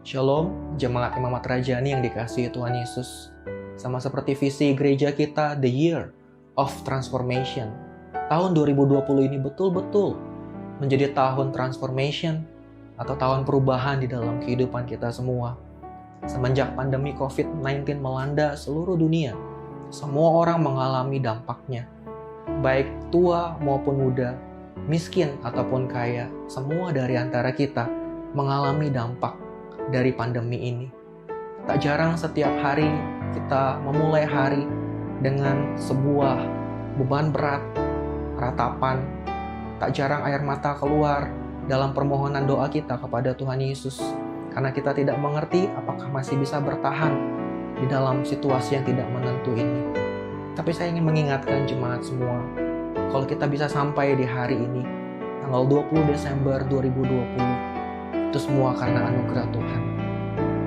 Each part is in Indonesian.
Shalom, jemaat Imamat Rajani yang dikasihi Tuhan Yesus. Sama seperti visi gereja kita, The Year of Transformation. Tahun 2020 ini betul-betul menjadi tahun transformation atau tahun perubahan di dalam kehidupan kita semua. Semenjak pandemi COVID-19 melanda seluruh dunia, semua orang mengalami dampaknya. Baik tua maupun muda, miskin ataupun kaya, semua dari antara kita mengalami dampak dari pandemi ini. Tak jarang setiap hari kita memulai hari dengan sebuah beban berat, ratapan. Tak jarang air mata keluar dalam permohonan doa kita kepada Tuhan Yesus. Karena kita tidak mengerti apakah masih bisa bertahan di dalam situasi yang tidak menentu ini. Tapi saya ingin mengingatkan jemaat semua, kalau kita bisa sampai di hari ini, tanggal 20 Desember 2020, itu semua karena anugerah Tuhan.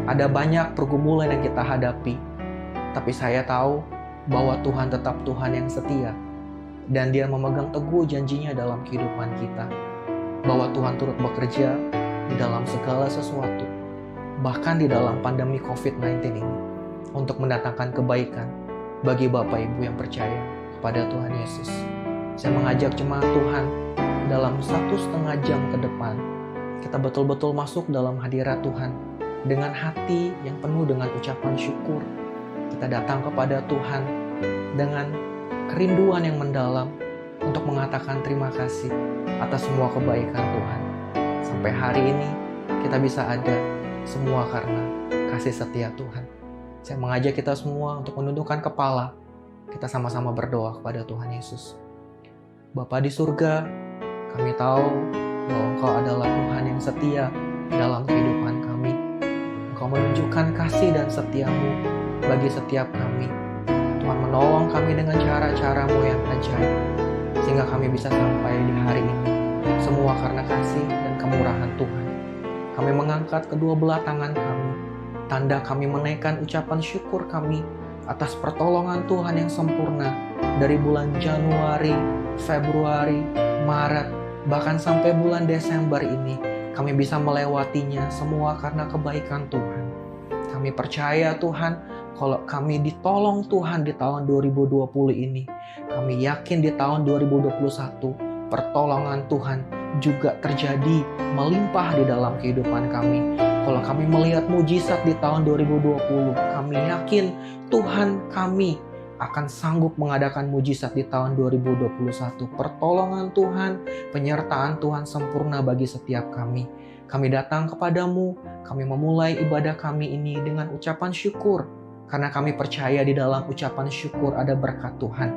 Ada banyak pergumulan yang kita hadapi, tapi saya tahu bahwa Tuhan tetap Tuhan yang setia, dan Dia memegang teguh janjinya dalam kehidupan kita, bahwa Tuhan turut bekerja di dalam segala sesuatu, bahkan di dalam pandemi COVID-19 ini, untuk mendatangkan kebaikan bagi Bapak Ibu yang percaya kepada Tuhan Yesus. Saya mengajak jemaat Tuhan dalam 1,5 jam ke depan, kita betul-betul masuk dalam hadirat Tuhan dengan hati yang penuh dengan ucapan syukur. Kita datang kepada Tuhan dengan kerinduan yang mendalam untuk mengatakan terima kasih atas semua kebaikan Tuhan. Sampai hari ini kita bisa ada semua karena kasih setia Tuhan. Saya mengajak kita semua untuk menundukkan kepala. Kita sama-sama berdoa kepada Tuhan Yesus. Bapa di surga, kami tahu bahwa Engkau adalah Tuhan yang setia dalam kehidupan kami. Engkau menunjukkan kasih dan setiamu bagi setiap kami. Tuhan menolong kami dengan cara-caramu yang ajaib, sehingga kami bisa sampai di hari ini. Semua karena kasih dan kemurahan Tuhan. Kami mengangkat kedua belah tangan kami, tanda kami menaikkan ucapan syukur kami atas pertolongan Tuhan yang sempurna dari bulan Januari, Februari, Maret, bahkan sampai bulan Desember ini. Kami bisa melewatinya semua karena kebaikan Tuhan. Kami percaya Tuhan, kalau kami ditolong Tuhan di tahun 2020 ini, kami yakin di tahun 2021 pertolongan Tuhan juga terjadi melimpah di dalam kehidupan kami. Kalau kami melihat mujizat di tahun 2020, kami yakin Tuhan kami akan sanggup mengadakan mujizat di tahun 2021. Pertolongan Tuhan, penyertaan Tuhan sempurna bagi setiap kami. Kami datang kepadamu, kami memulai ibadah kami ini dengan ucapan syukur. Karena kami percaya di dalam ucapan syukur ada berkat Tuhan.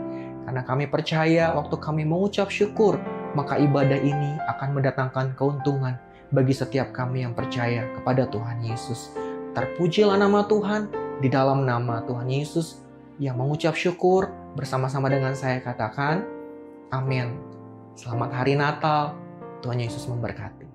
Karena kami percaya waktu kami mengucap syukur, maka ibadah ini akan mendatangkan keuntungan bagi setiap kami yang percaya kepada Tuhan Yesus. Terpujilah nama Tuhan, di dalam nama Tuhan Yesus yang mengucap syukur bersama-sama dengan saya katakan, amin. Selamat hari Natal, Tuhan Yesus memberkati.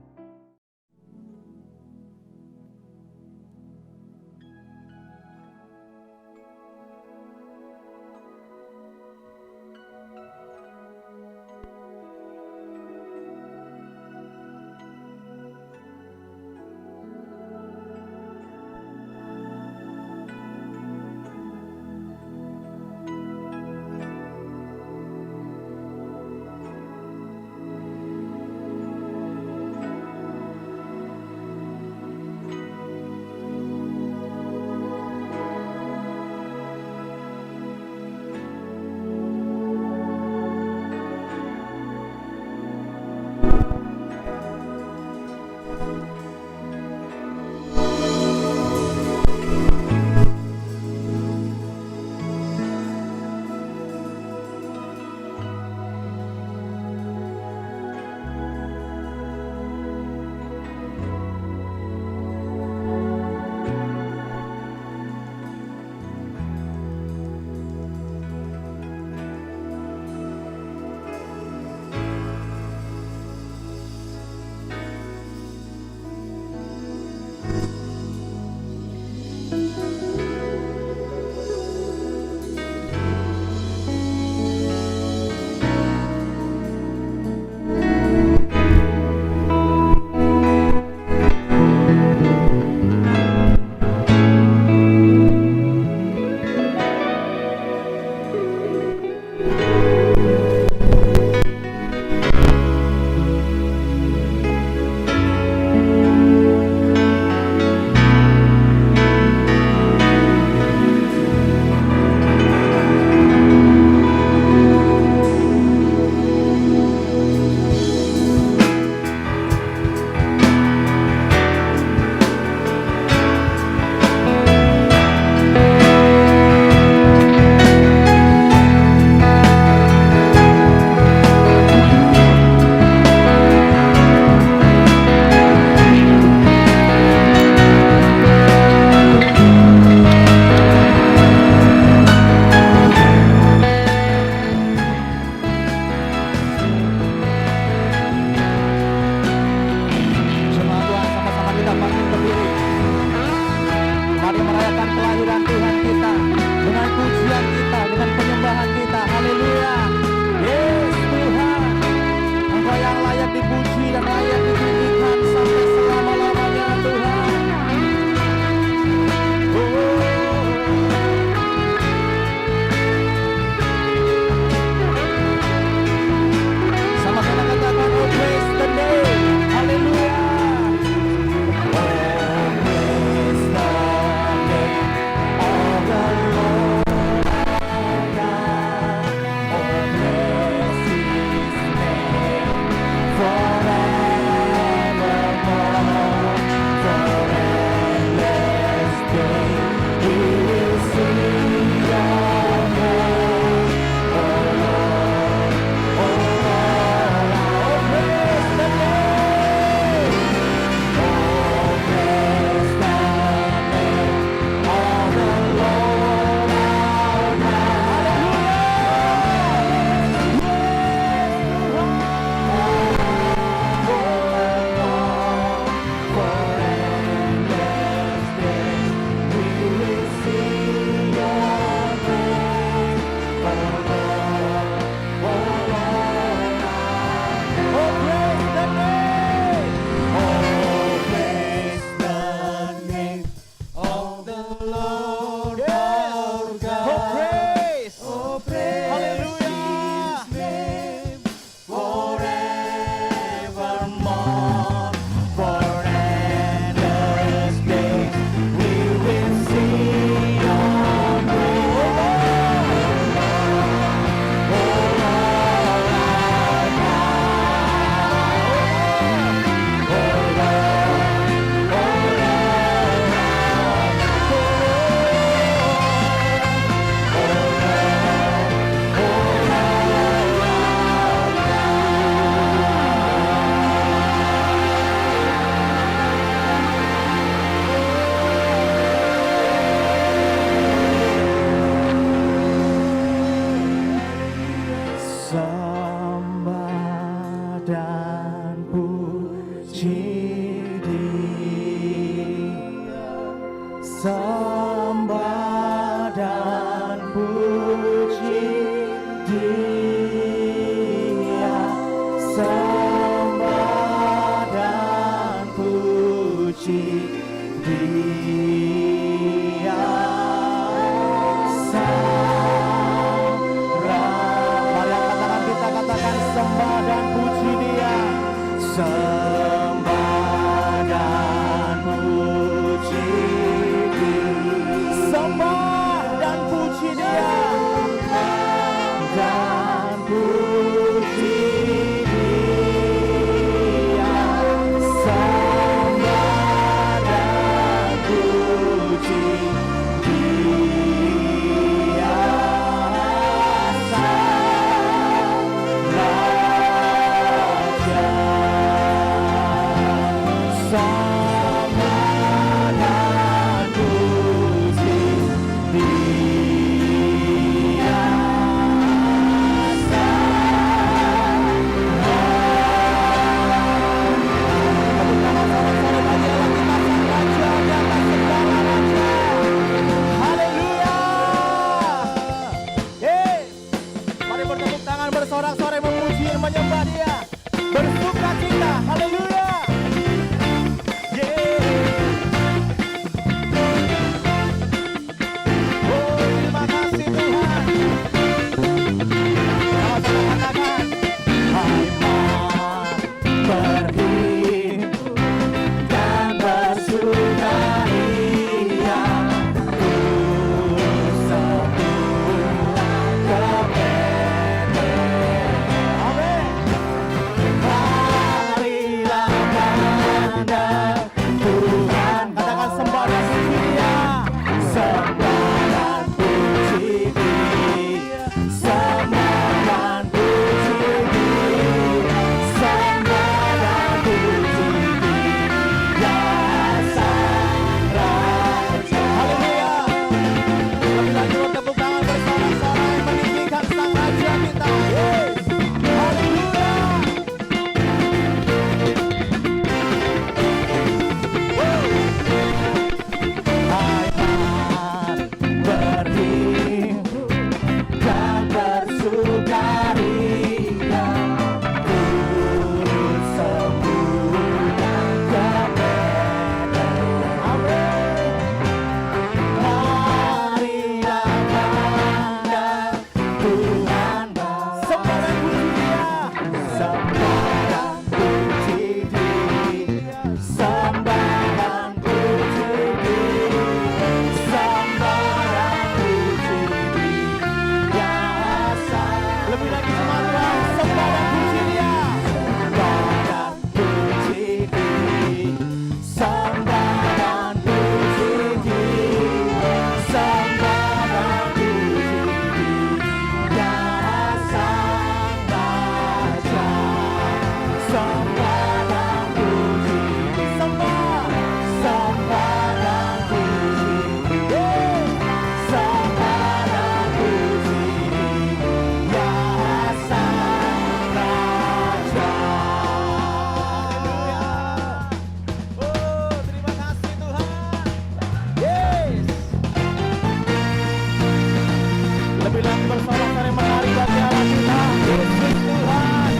bersorak-sorai menari bagi Allah kita. Yesus Tuhan.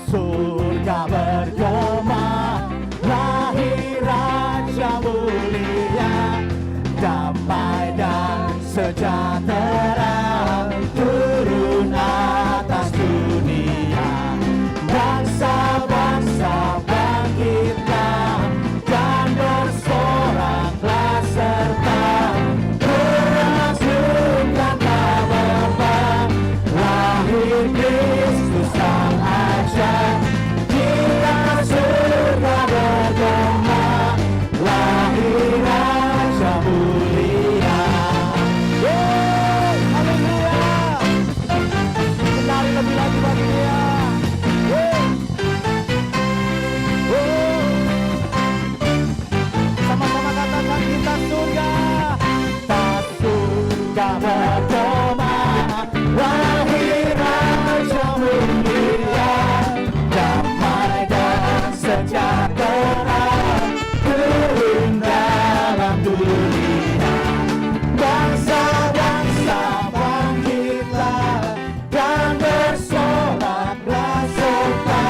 Surga bergema, lahir Raja mulia, damai dan sejahtera turun atas dunia. Bangsa-bangsa bangkitlah dan bersoraklah serta meraungkan kabar baik, lahir Kristus Sang Ajaib. Kita surga bergema, lahir Raja mulia. Haleluya. Menari lebih lagi bagi Dia. Sama-sama katakan kita surga. Kita surga bergema, lahir Raja mulia, damai dan sejahtera turun dalam dunia. Bangsa-bangsa bangkitlah dan bersoraklah serta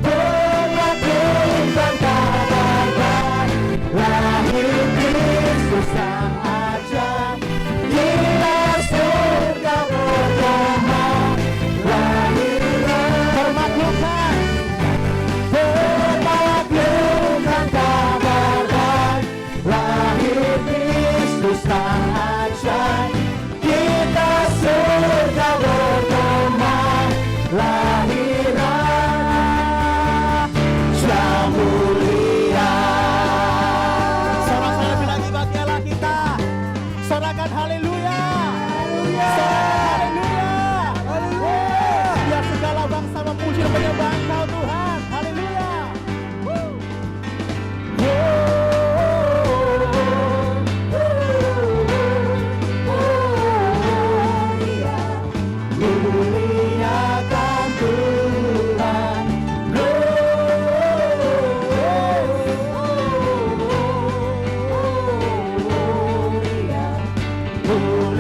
melakukan kabar baik, lahir Kristus Sang Ajaib. Kita surga bergema, lahir bermaklumkan kabar baik, lahir Kristus Sang Ajaib. Kita surga bergema, lahir Raja mulia. Sorak-sorai lebih lagi bagi Allah kita. Sorakan haleluya. Sorakan haleluya. Biar segala bangsa memuji dan menyembah Engkau Tuhan. Haleluya. Muliakan Tuhan.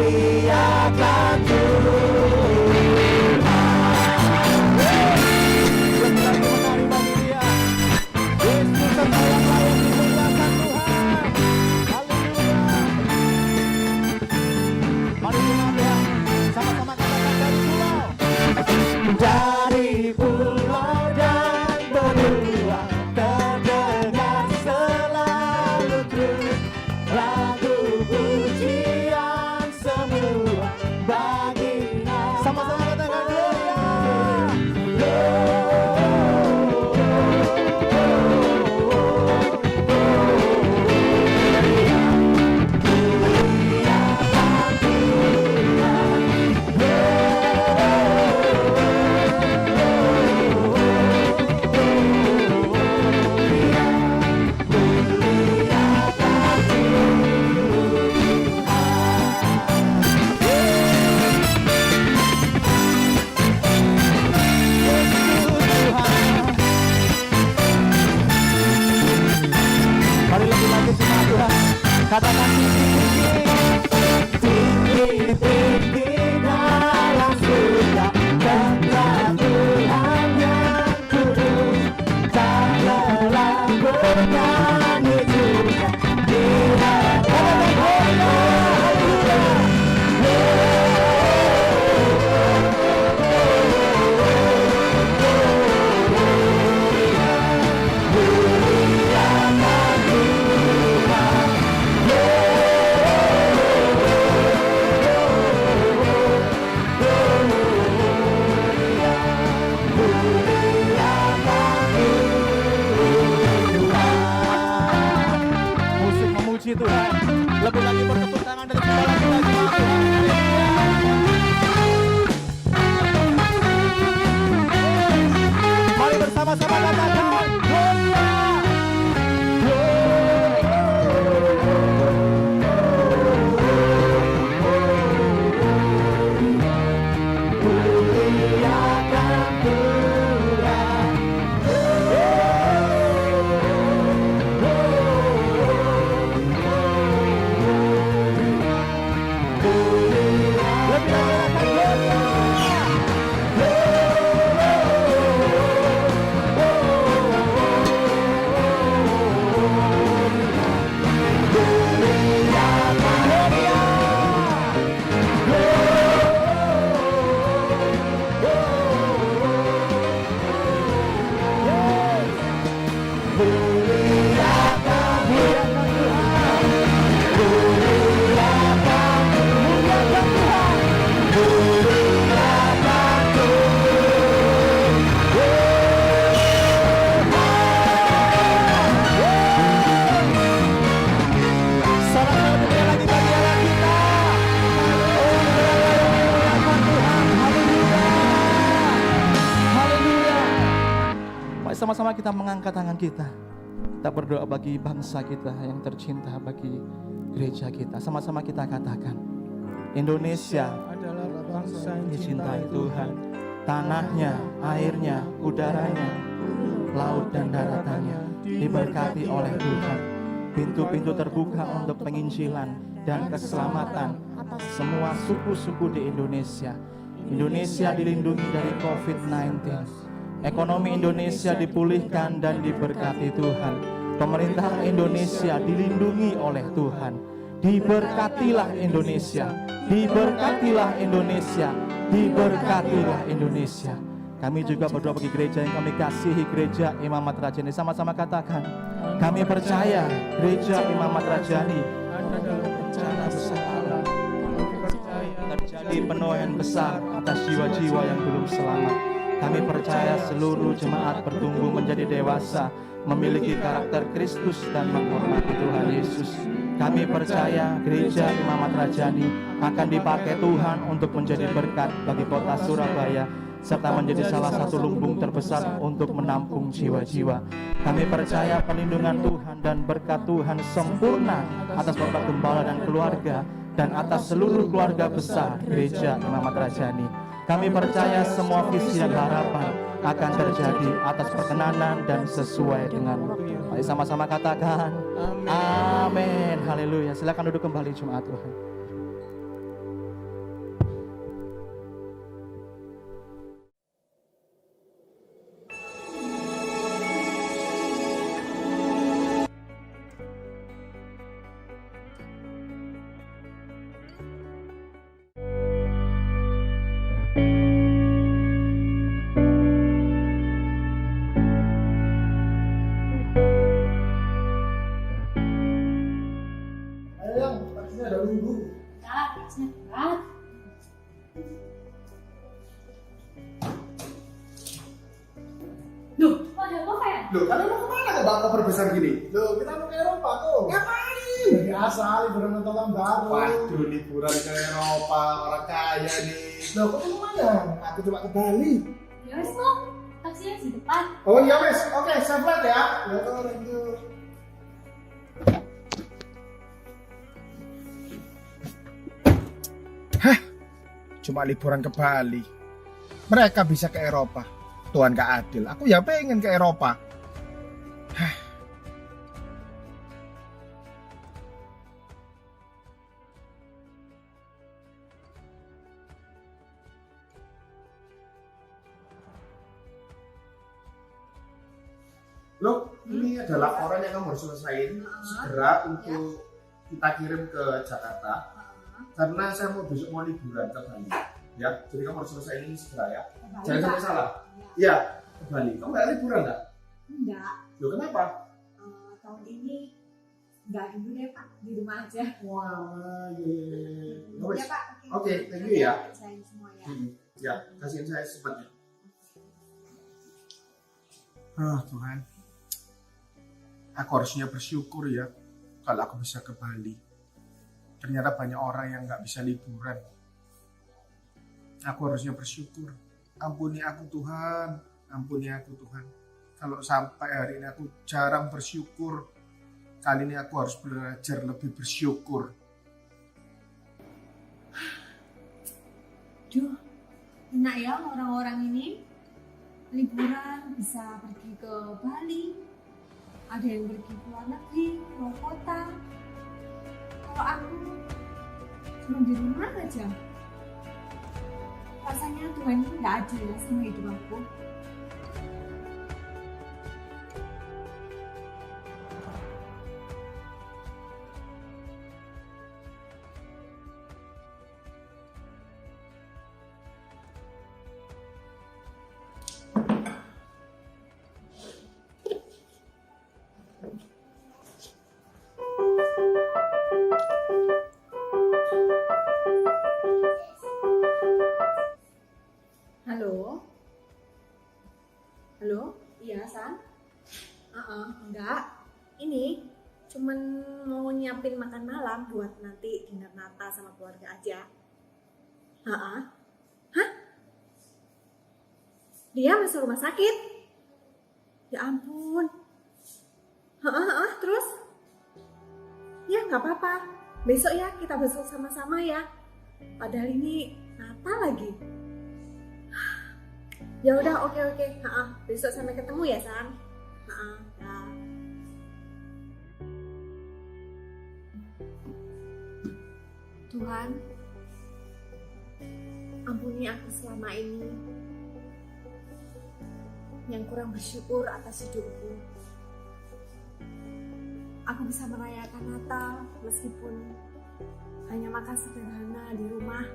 Muliakan Tuhan. Lebih lagi menari bagi Dia. Yesus serta yang layak dimuliakan Tuhan. Haleluya. Mari kita sama-sama katakan dari pulau. Dari pulau dan benua terdengar selalu terus lagu pujian semua bagi Allah. Sama-sama katakan gloria. Mari lebih lagi jemaat Tuhan. Katakan tinggi-tinggi dalam surga, tempat Tuhan yang kudus, tak lelah bernyanyi juga di hadapan Allah. Musik memuji Tuhan. Lebih lagi bertepuk tangan dari segala kita jemaat Tuhan. Mari bersama-sama katakan gloria. Muliakan Tuhan. Sorakan lebih lagi bagi Allah kita. Oh, muliakan Tuhan. Haleluya. Haleluya. Mari sama-sama kita mengangkat tangan kita. Kita berdoa bagi bangsa kita yang tercinta, bagi gereja kita. Sama-sama kita katakan, Indonesia adalah bangsa yang dicintai Tuhan. Tanahnya, airnya, udaranya, laut dan daratannya diberkati oleh Tuhan. Pintu-pintu terbuka untuk penginjilan dan keselamatan atas semua suku-suku di Indonesia. Indonesia dilindungi dari COVID-19. Ekonomi Indonesia dipulihkan dan diberkati Tuhan. Pemerintah Indonesia dilindungi oleh Tuhan. Diberkatilah Indonesia. Diberkatilah Indonesia. Diberkatilah Indonesia. Kami juga berdoa bagi gereja yang kami kasihi, gereja Imamat Rajani. Sama-sama katakan, kami percaya gereja Imamat Rajani ada dalam rencana besar Allah. Kami percaya terjadi penuaian besar atas jiwa-jiwa yang belum selamat. Kami percaya seluruh jemaat bertumbuh menjadi dewasa, memiliki karakter Kristus dan menghormati Tuhan Yesus. Kami percaya gereja Imamat Rajani akan dipakai Tuhan untuk menjadi berkat bagi kota Surabaya, serta menjadi salah satu lumbung terbesar untuk menampung jiwa-jiwa. Kami percaya perlindungan Tuhan dan berkat Tuhan sempurna atas Bapak Gembala dan keluarga, dan atas seluruh keluarga besar gereja Imamat Rajani. Kami percaya semua visi dan harapan akan terjadi atas perkenanan dan sesuai dengan waktu. Mari sama-sama katakan, amin. Haleluya. Silakan duduk kembali jemaat Tuhan. Loh, kalian mau kemana kok bawa koper besar gini? Loh, kita mau ke Eropa tuh. Ngapain? Biasa, liburan nonton tahun baru. Waduh, liburan ke Eropa, orang kaya nih. Loh, kok kemana? Aku cuma ke Bali. Ya wes kok, taksinya di depan. Oh iya wes, oke, safe flight ya. Ya tuh, thank you. Hah, cuma liburan ke Bali. Mereka bisa ke Eropa. Tuhan gak adil. Aku ya pengen ke Eropa. Loh, ini ada laporan yang kamu harus selesaiin segera untuk kita kirim ke Jakarta. Karena saya mau besok mau liburan ke Bali. Ya, jadi kamu harus selesaiin ini segera ya. Jangan sampai salah. Iya, ke Bali. Kamu nggak liburan nggak? Enggak, Loh, kenapa? tahun ini enggak dulu deh Pak, di rumah aja. Wah, iya. Ya Pak, Oke, thank you ya. Saya semua ya. Ya, kasihin saya secepatnya. Ah, Tuhan. Aku harusnya bersyukur ya kalau aku bisa ke Bali. Ternyata banyak orang yang nggak bisa liburan. Aku harusnya bersyukur. Ampuni aku Tuhan, ampuni aku Tuhan. Kalau sampai hari ini aku jarang bersyukur, kali ini aku harus belajar lebih bersyukur. Duh, enak ya orang-orang ini liburan bisa pergi ke Bali, ada yang pergi ke luar negeri, keluar kota. Kalau aku cuma di rumah aja. Rasanya Tuhan itu nggak adil ya sama hidup aku. Iya, San? Enggak. Ini cuman mau nyiapin makan malam buat nanti dinner Natal sama keluarga aja. Hah? Dia masuk rumah sakit? Ya ampun. Terus? Ya nggak apa-apa. Besok ya kita besok sama-sama ya. Padahal ini Natal lagi. Ya udah, oke. Besok sampai ketemu ya, San. Dah. Tuhan, ampuni aku selama ini yang kurang bersyukur atas hidupku. Aku bisa merayakan Natal meskipun hanya makan sederhana di rumah.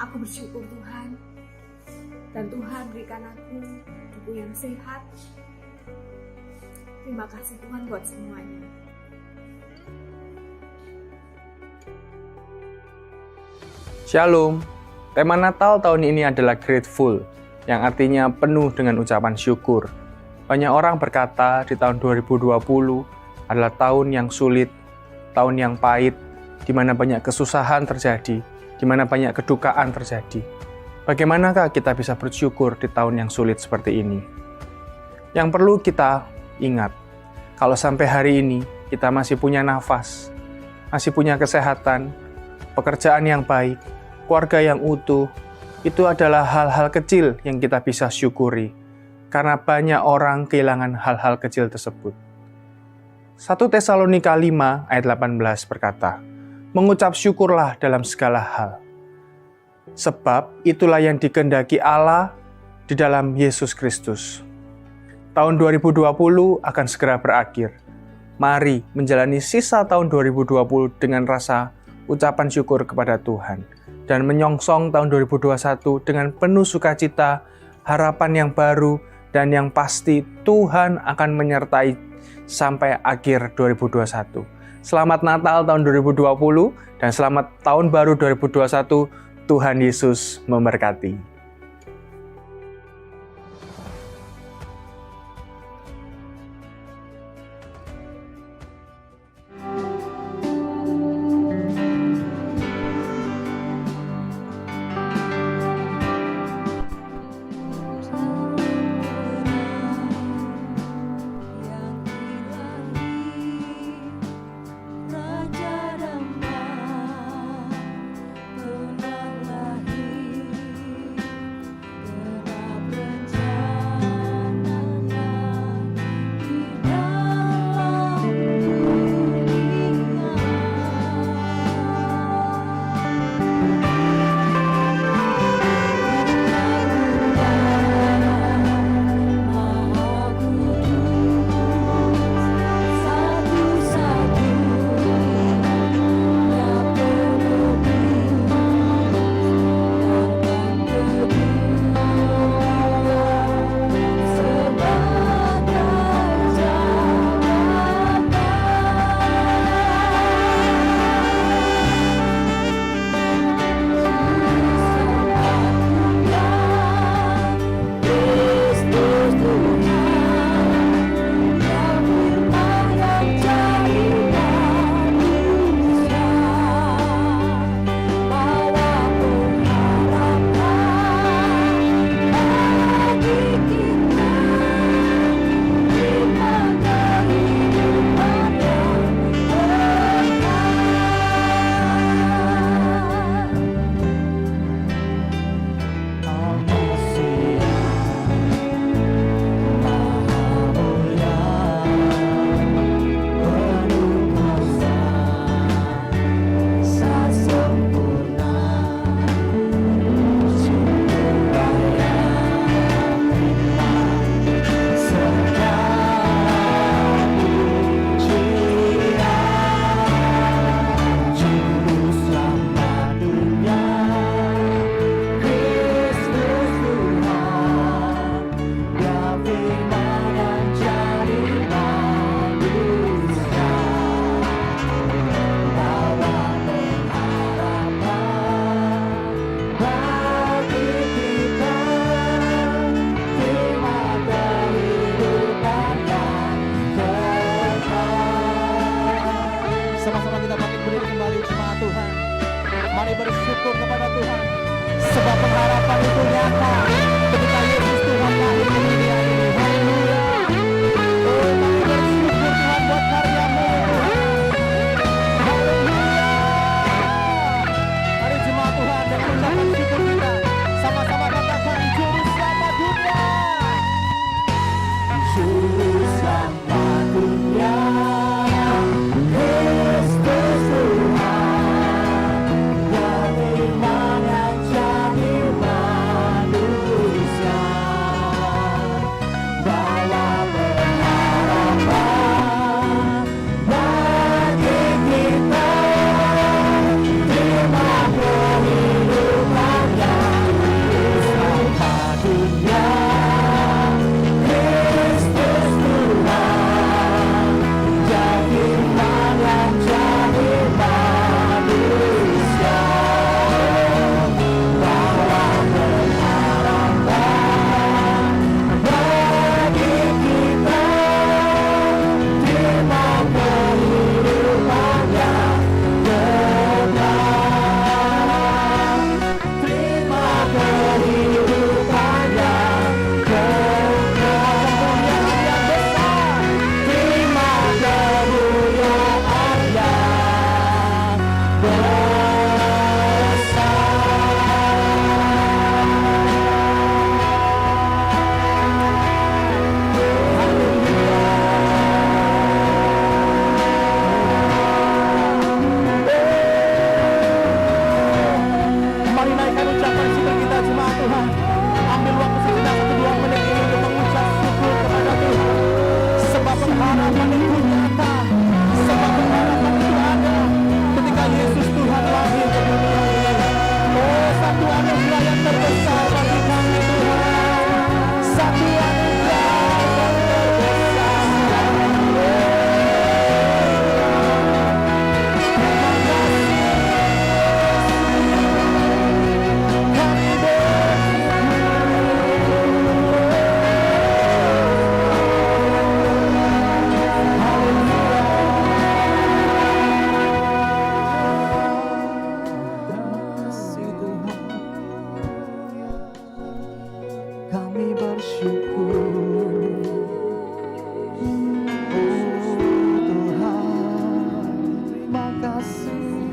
Aku bersyukur Tuhan, dan Tuhan berikan aku tubuh yang sehat. Terima kasih Tuhan buat semuanya. Shalom. Tema Natal tahun ini adalah grateful, yang artinya penuh dengan ucapan syukur. Banyak orang berkata di tahun 2020 adalah tahun yang sulit, tahun yang pahit, di mana banyak kesusahan terjadi, di mana banyak kedukaan terjadi. Bagaimanakah kita bisa bersyukur di tahun yang sulit seperti ini? Yang perlu kita ingat, kalau sampai hari ini kita masih punya nafas, masih punya kesehatan, pekerjaan yang baik, keluarga yang utuh, itu adalah hal-hal kecil yang kita bisa syukuri, karena banyak orang kehilangan hal-hal kecil tersebut. 1 Tesalonika 5 ayat 18 berkata, mengucap syukurlah dalam segala hal. Sebab itulah yang dikehendaki Allah di dalam Yesus Kristus. Tahun 2020 akan segera berakhir. Mari menjalani sisa tahun 2020 dengan rasa ucapan syukur kepada Tuhan. Dan menyongsong tahun 2021 dengan penuh sukacita, harapan yang baru, dan yang pasti Tuhan akan menyertai sampai akhir 2021. Selamat Natal tahun 2020 dan selamat tahun baru 2021. Tuhan Yesus memberkati. Juru selamat dunia, Kristus Tuhan, yang iman yang jadi manusia, bawa pengharapan bagi kita, terima kehidupan yang selamat dunia, Kristus Tuhan, jadi iman yang jadi manusia, bawa pengharapan bagi kita, terima kehidupan yang benar, terima kehidupan yang kemuliaan yang besar, terima kemuliaan yang Mari naikkan ucapan syukur kita jemaat Tuhan. Ambil waktu sejenak 1-2 menit ini untuk mengucap syukur kepada Tuhan. Sebab pengharapan itu nyata, sebab pengharapan itu ada ketika Yesus Tuhan lahir ke dunia ini. Oh, satu anugerah yang terbesar bagi kami Tuhan. Satu anugerah yang terbesar. Terima kasih. Kami kami bersyukur, oh Tuhan, terima kasih.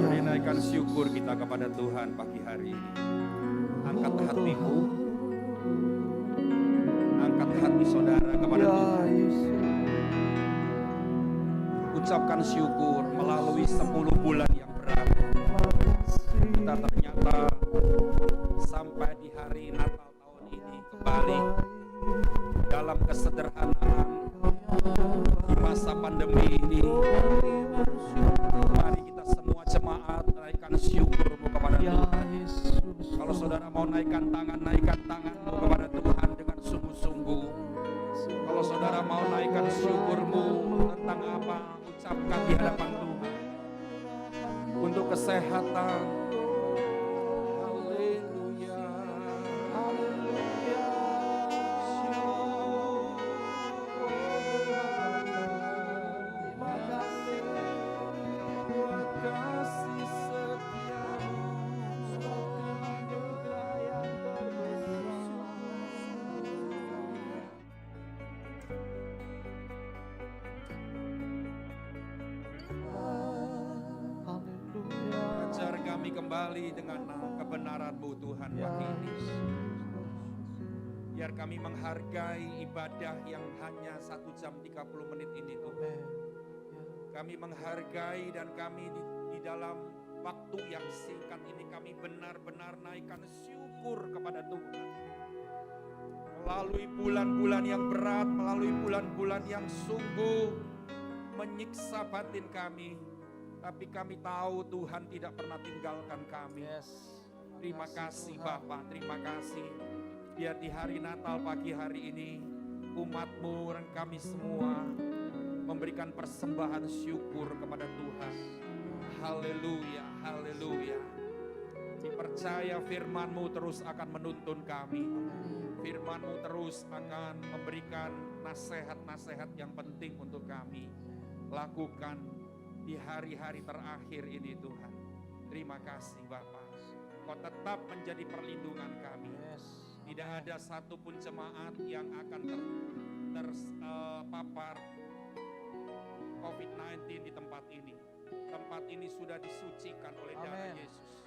Mari naikkan syukur kita kepada Tuhan pagi hari ini. Angkat hatimu, angkat hati saudara kepada Tuhan. Ucapkan syukur melalui 10 bulan yang berat. Kita ternyata sampai di hari Natal tahun ini kembali dalam kesederhanaan di masa pandemi ini. Mari kita semua jemaat naikkan syukurmu kepada Tuhan. Kalau saudara mau naikkan tanganmu kepada Tuhan dengan sungguh-sungguh. Kalau saudara mau naikkan syukurmu tentang apa, ucapkan di hadapan Tuhan. Untuk kesehatan. Haleluya. Haleluya. Terima kasih. Buat kasih setiamu, suatu anugerah yang terbesar. Ajar kami kembali dengan kebenaran-Mu Tuhan pagi ini. Biar kami menghargai ibadah yang hanya 1 jam 30 menit ini Tuhan. Kami menghargai dan kami di dalam waktu yang singkat ini kami benar-benar naikkan syukur kepada Tuhan. Melalui bulan-bulan yang berat, melalui bulan-bulan yang sungguh menyiksa batin kami. Tapi kami tahu Tuhan tidak pernah tinggalkan kami. Terima kasih Bapa, terima kasih. Biar di hari Natal pagi hari ini, umat-Mu dan kami semua memberikan persembahan syukur kepada Tuhan. Haleluya, haleluya. Dipercaya firman-Mu terus akan menuntun kami. Firman-Mu terus akan memberikan nasihat-nasihat yang penting untuk kami lakukan di hari-hari terakhir ini Tuhan. Terima kasih Bapa. Kau tetap menjadi perlindungan kami. Tidak ada satupun jemaat yang akan terpapar COVID-19 di tempat ini. Tempat ini sudah disucikan oleh darah Yesus.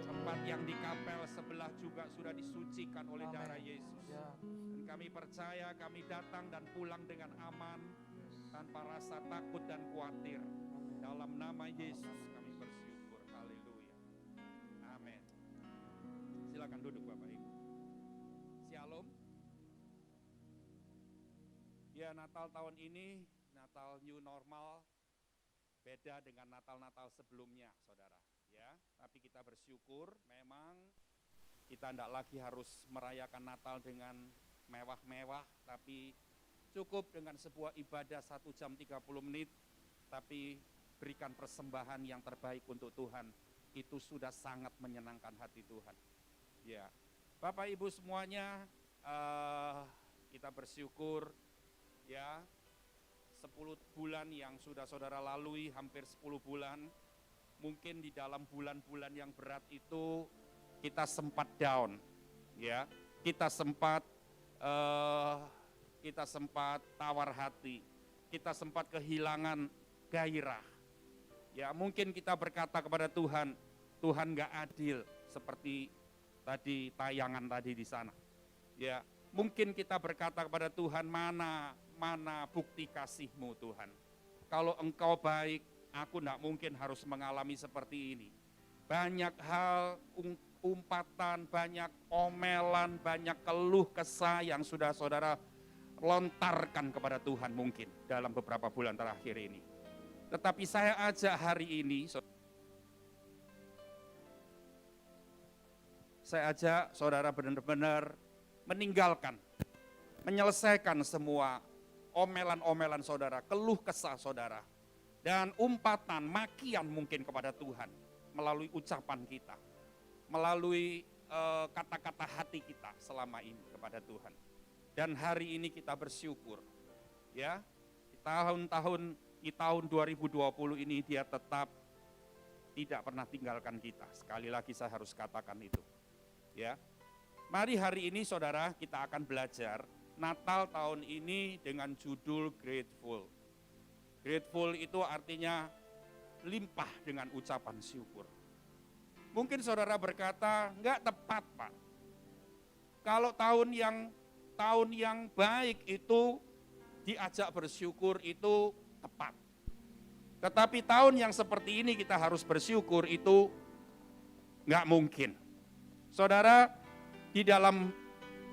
Tempat yang di kapel sebelah juga sudah disucikan oleh Amin. darah Yesus. Ya. Dan kami percaya kami datang dan pulang dengan aman, tanpa rasa takut dan khawatir. Dalam nama Yesus kami bersyukur. Haleluya. Amin. Silakan duduk Bapak Ibu. Shalom. Ya, Natal tahun ini, Natal new normal, beda dengan Natal-Natal sebelumnya, saudara. Ya, tapi kita bersyukur memang kita tidak lagi harus merayakan Natal dengan mewah-mewah, tapi cukup dengan sebuah ibadah 1 jam 30 menit, tapi berikan persembahan yang terbaik untuk Tuhan. Itu sudah sangat menyenangkan hati Tuhan. Ya, Bapak Ibu semuanya, kita bersyukur ya, 10 bulan yang sudah saudara lalui, hampir 10 bulan, mungkin di dalam bulan-bulan yang berat itu kita sempat down, ya, kita sempat tawar hati, kita sempat kehilangan gairah. Ya, mungkin kita berkata kepada Tuhan, Tuhan nggak adil seperti tadi tayangan tadi di sana. Ya, mungkin kita berkata kepada Tuhan, mana bukti kasih-Mu Tuhan. Kalau Engkau baik, aku tidak mungkin harus mengalami seperti ini. Banyak hal, umpatan, banyak omelan, banyak keluh kesah yang sudah saudara lontarkan kepada Tuhan mungkin dalam beberapa bulan terakhir ini. Tetapi saya ajak hari ini, saya ajak saudara benar-benar meninggalkan, menyelesaikan semua omelan-omelan saudara, keluh kesah saudara, dan umpatan, makian mungkin kepada Tuhan melalui ucapan kita, melalui kata-kata hati kita selama ini kepada Tuhan. Dan hari ini kita bersyukur, ya, di tahun 2020 ini Dia tetap tidak pernah tinggalkan kita. Sekali lagi saya harus katakan itu, ya. Mari hari ini saudara kita akan belajar Natal tahun ini dengan judul Grateful. Grateful itu artinya limpah dengan ucapan syukur. Mungkin saudara berkata, enggak tepat Pak. Kalau tahun yang baik itu diajak bersyukur itu tepat. Tetapi tahun yang seperti ini kita harus bersyukur itu enggak mungkin. Saudara, di dalam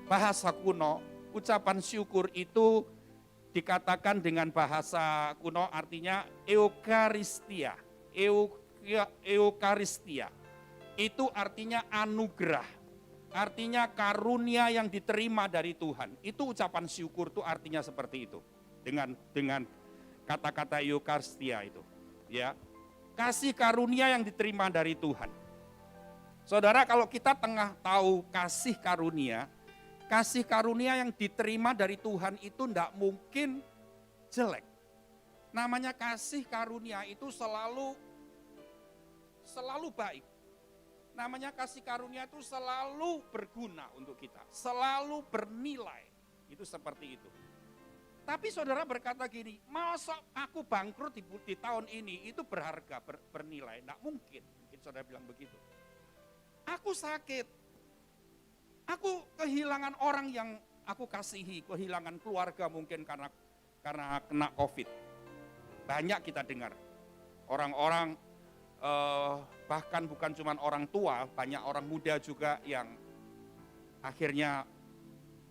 bahasa kuno, ucapan syukur itu dikatakan dengan bahasa kuno artinya eukaristia. Eukaristia itu artinya anugerah, artinya karunia yang diterima dari Tuhan. Itu ucapan syukur itu artinya seperti itu. Dengan kata-kata eukaristia itu, ya. Kasih karunia yang diterima dari Tuhan. Saudara, kalau kita tengah tahu kasih karunia yang diterima dari Tuhan itu tidak mungkin jelek. Namanya kasih karunia itu selalu baik. Namanya kasih karunia itu selalu berguna untuk kita, selalu bernilai. Itu seperti itu. Tapi saudara berkata gini, masa aku bangkrut di tahun ini itu berharga, bernilai? Tidak mungkin. Mungkin saudara bilang begitu. Aku sakit. Aku kehilangan orang yang aku kasihi, kehilangan keluarga mungkin karena kena COVID. Banyak kita dengar. Orang-orang bahkan bukan cuma orang tua, banyak orang muda juga yang akhirnya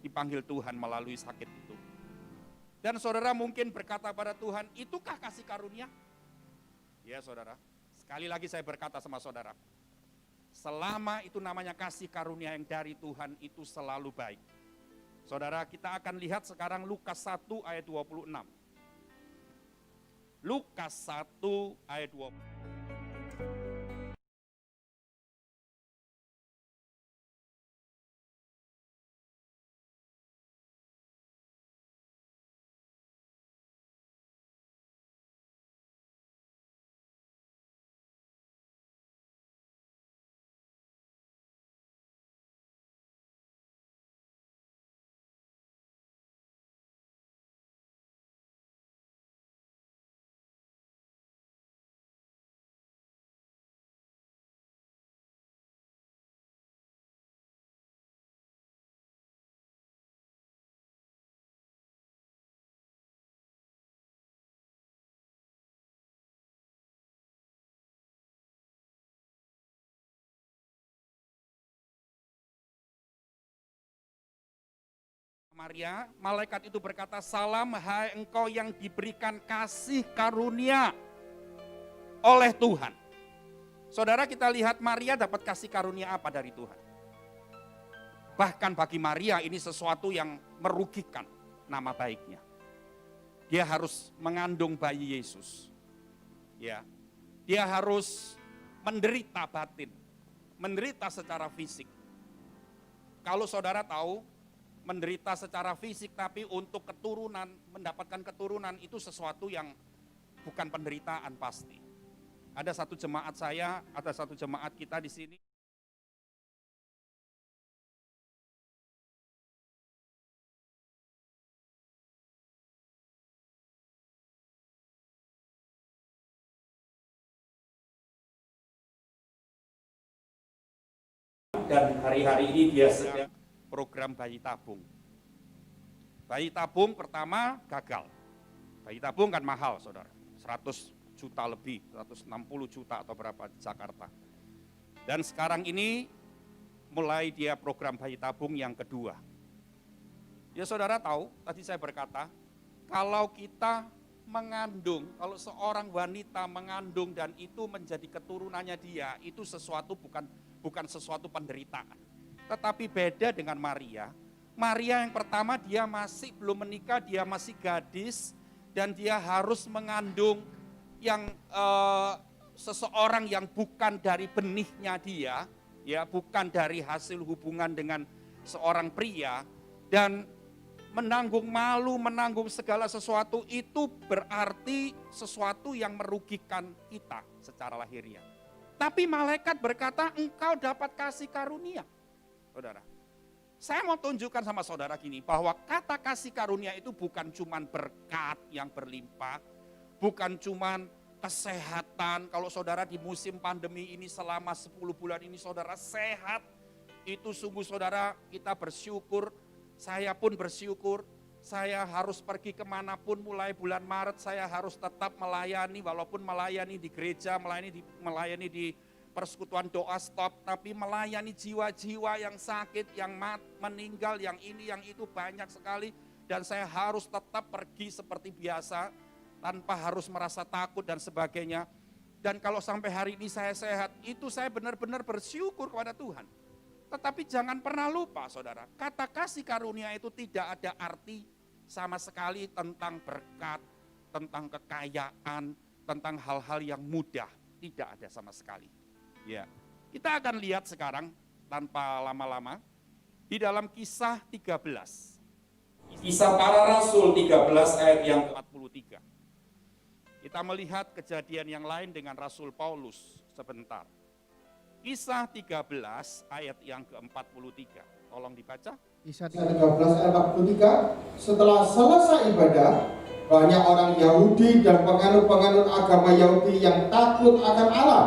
dipanggil Tuhan melalui sakit itu. Dan saudara mungkin berkata pada Tuhan, itukah kasih karunia? Ya saudara, sekali lagi saya berkata sama saudara, selama itu namanya kasih karunia yang dari Tuhan itu selalu baik. Saudara, kita akan lihat sekarang Lukas 1 ayat 26. Lukas 1 ayat 26. Maria, malaikat itu berkata, "Salam hai engkau yang diberikan kasih karunia oleh Tuhan." Saudara, kita lihat Maria dapat kasih karunia apa dari Tuhan? Bahkan bagi Maria ini sesuatu yang merugikan nama baiknya. Dia harus mengandung bayi Yesus. Ya. Dia harus menderita batin, menderita secara fisik. Kalau saudara tahu, menderita secara fisik tapi untuk keturunan, mendapatkan keturunan itu sesuatu yang bukan penderitaan pasti. Ada satu jemaat kita di sini. Dan hari-hari ini dia sedang program bayi tabung. Bayi tabung pertama gagal. Bayi tabung kan mahal, saudara. 100 juta lebih, 160 juta atau berapa di Jakarta. Dan sekarang ini mulai dia program bayi tabung yang kedua. Ya saudara tahu, tadi saya berkata, kalau kita mengandung, kalau seorang wanita mengandung dan itu menjadi keturunannya dia, itu sesuatu bukan sesuatu penderitaan. Tetapi beda dengan Maria. Maria yang pertama dia masih belum menikah, dia masih gadis dan dia harus mengandung yang seseorang yang bukan dari benihnya dia, ya bukan dari hasil hubungan dengan seorang pria, dan menanggung malu, menanggung segala sesuatu itu berarti sesuatu yang merugikan kita secara lahiriah. Tapi malaikat berkata, engkau dapat kasih karunia. Saudara, saya mau tunjukkan sama saudara gini, bahwa kata kasih karunia itu bukan cuman berkat yang berlimpah, bukan cuman kesehatan. Kalau saudara di musim pandemi ini selama 10 bulan ini saudara sehat, itu sungguh saudara kita bersyukur, saya pun bersyukur. Saya harus pergi kemanapun mulai bulan Maret, saya harus tetap melayani, walaupun melayani di gereja, melayani di persekutuan doa stop, tapi melayani jiwa-jiwa yang sakit, yang meninggal, yang ini, yang itu banyak sekali. Dan saya harus tetap pergi seperti biasa, tanpa harus merasa takut dan sebagainya. Dan kalau sampai hari ini saya sehat, itu saya benar-benar bersyukur kepada Tuhan. Tetapi jangan pernah lupa saudara, kata kasih karunia itu tidak ada arti sama sekali tentang berkat, tentang kekayaan, tentang hal-hal yang mudah. Tidak ada sama sekali. Ya, kita akan lihat sekarang tanpa lama-lama di dalam Kisah 13. Kisah Para Rasul 13 ayat yang ke-43. Kita melihat kejadian yang lain dengan Rasul Paulus sebentar. Kisah 13 ayat yang ke-43. Tolong dibaca. Kisah 13 ayat 43. Setelah selesai ibadah, banyak orang Yahudi dan penganut-penganut agama Yahudi yang takut akan Allah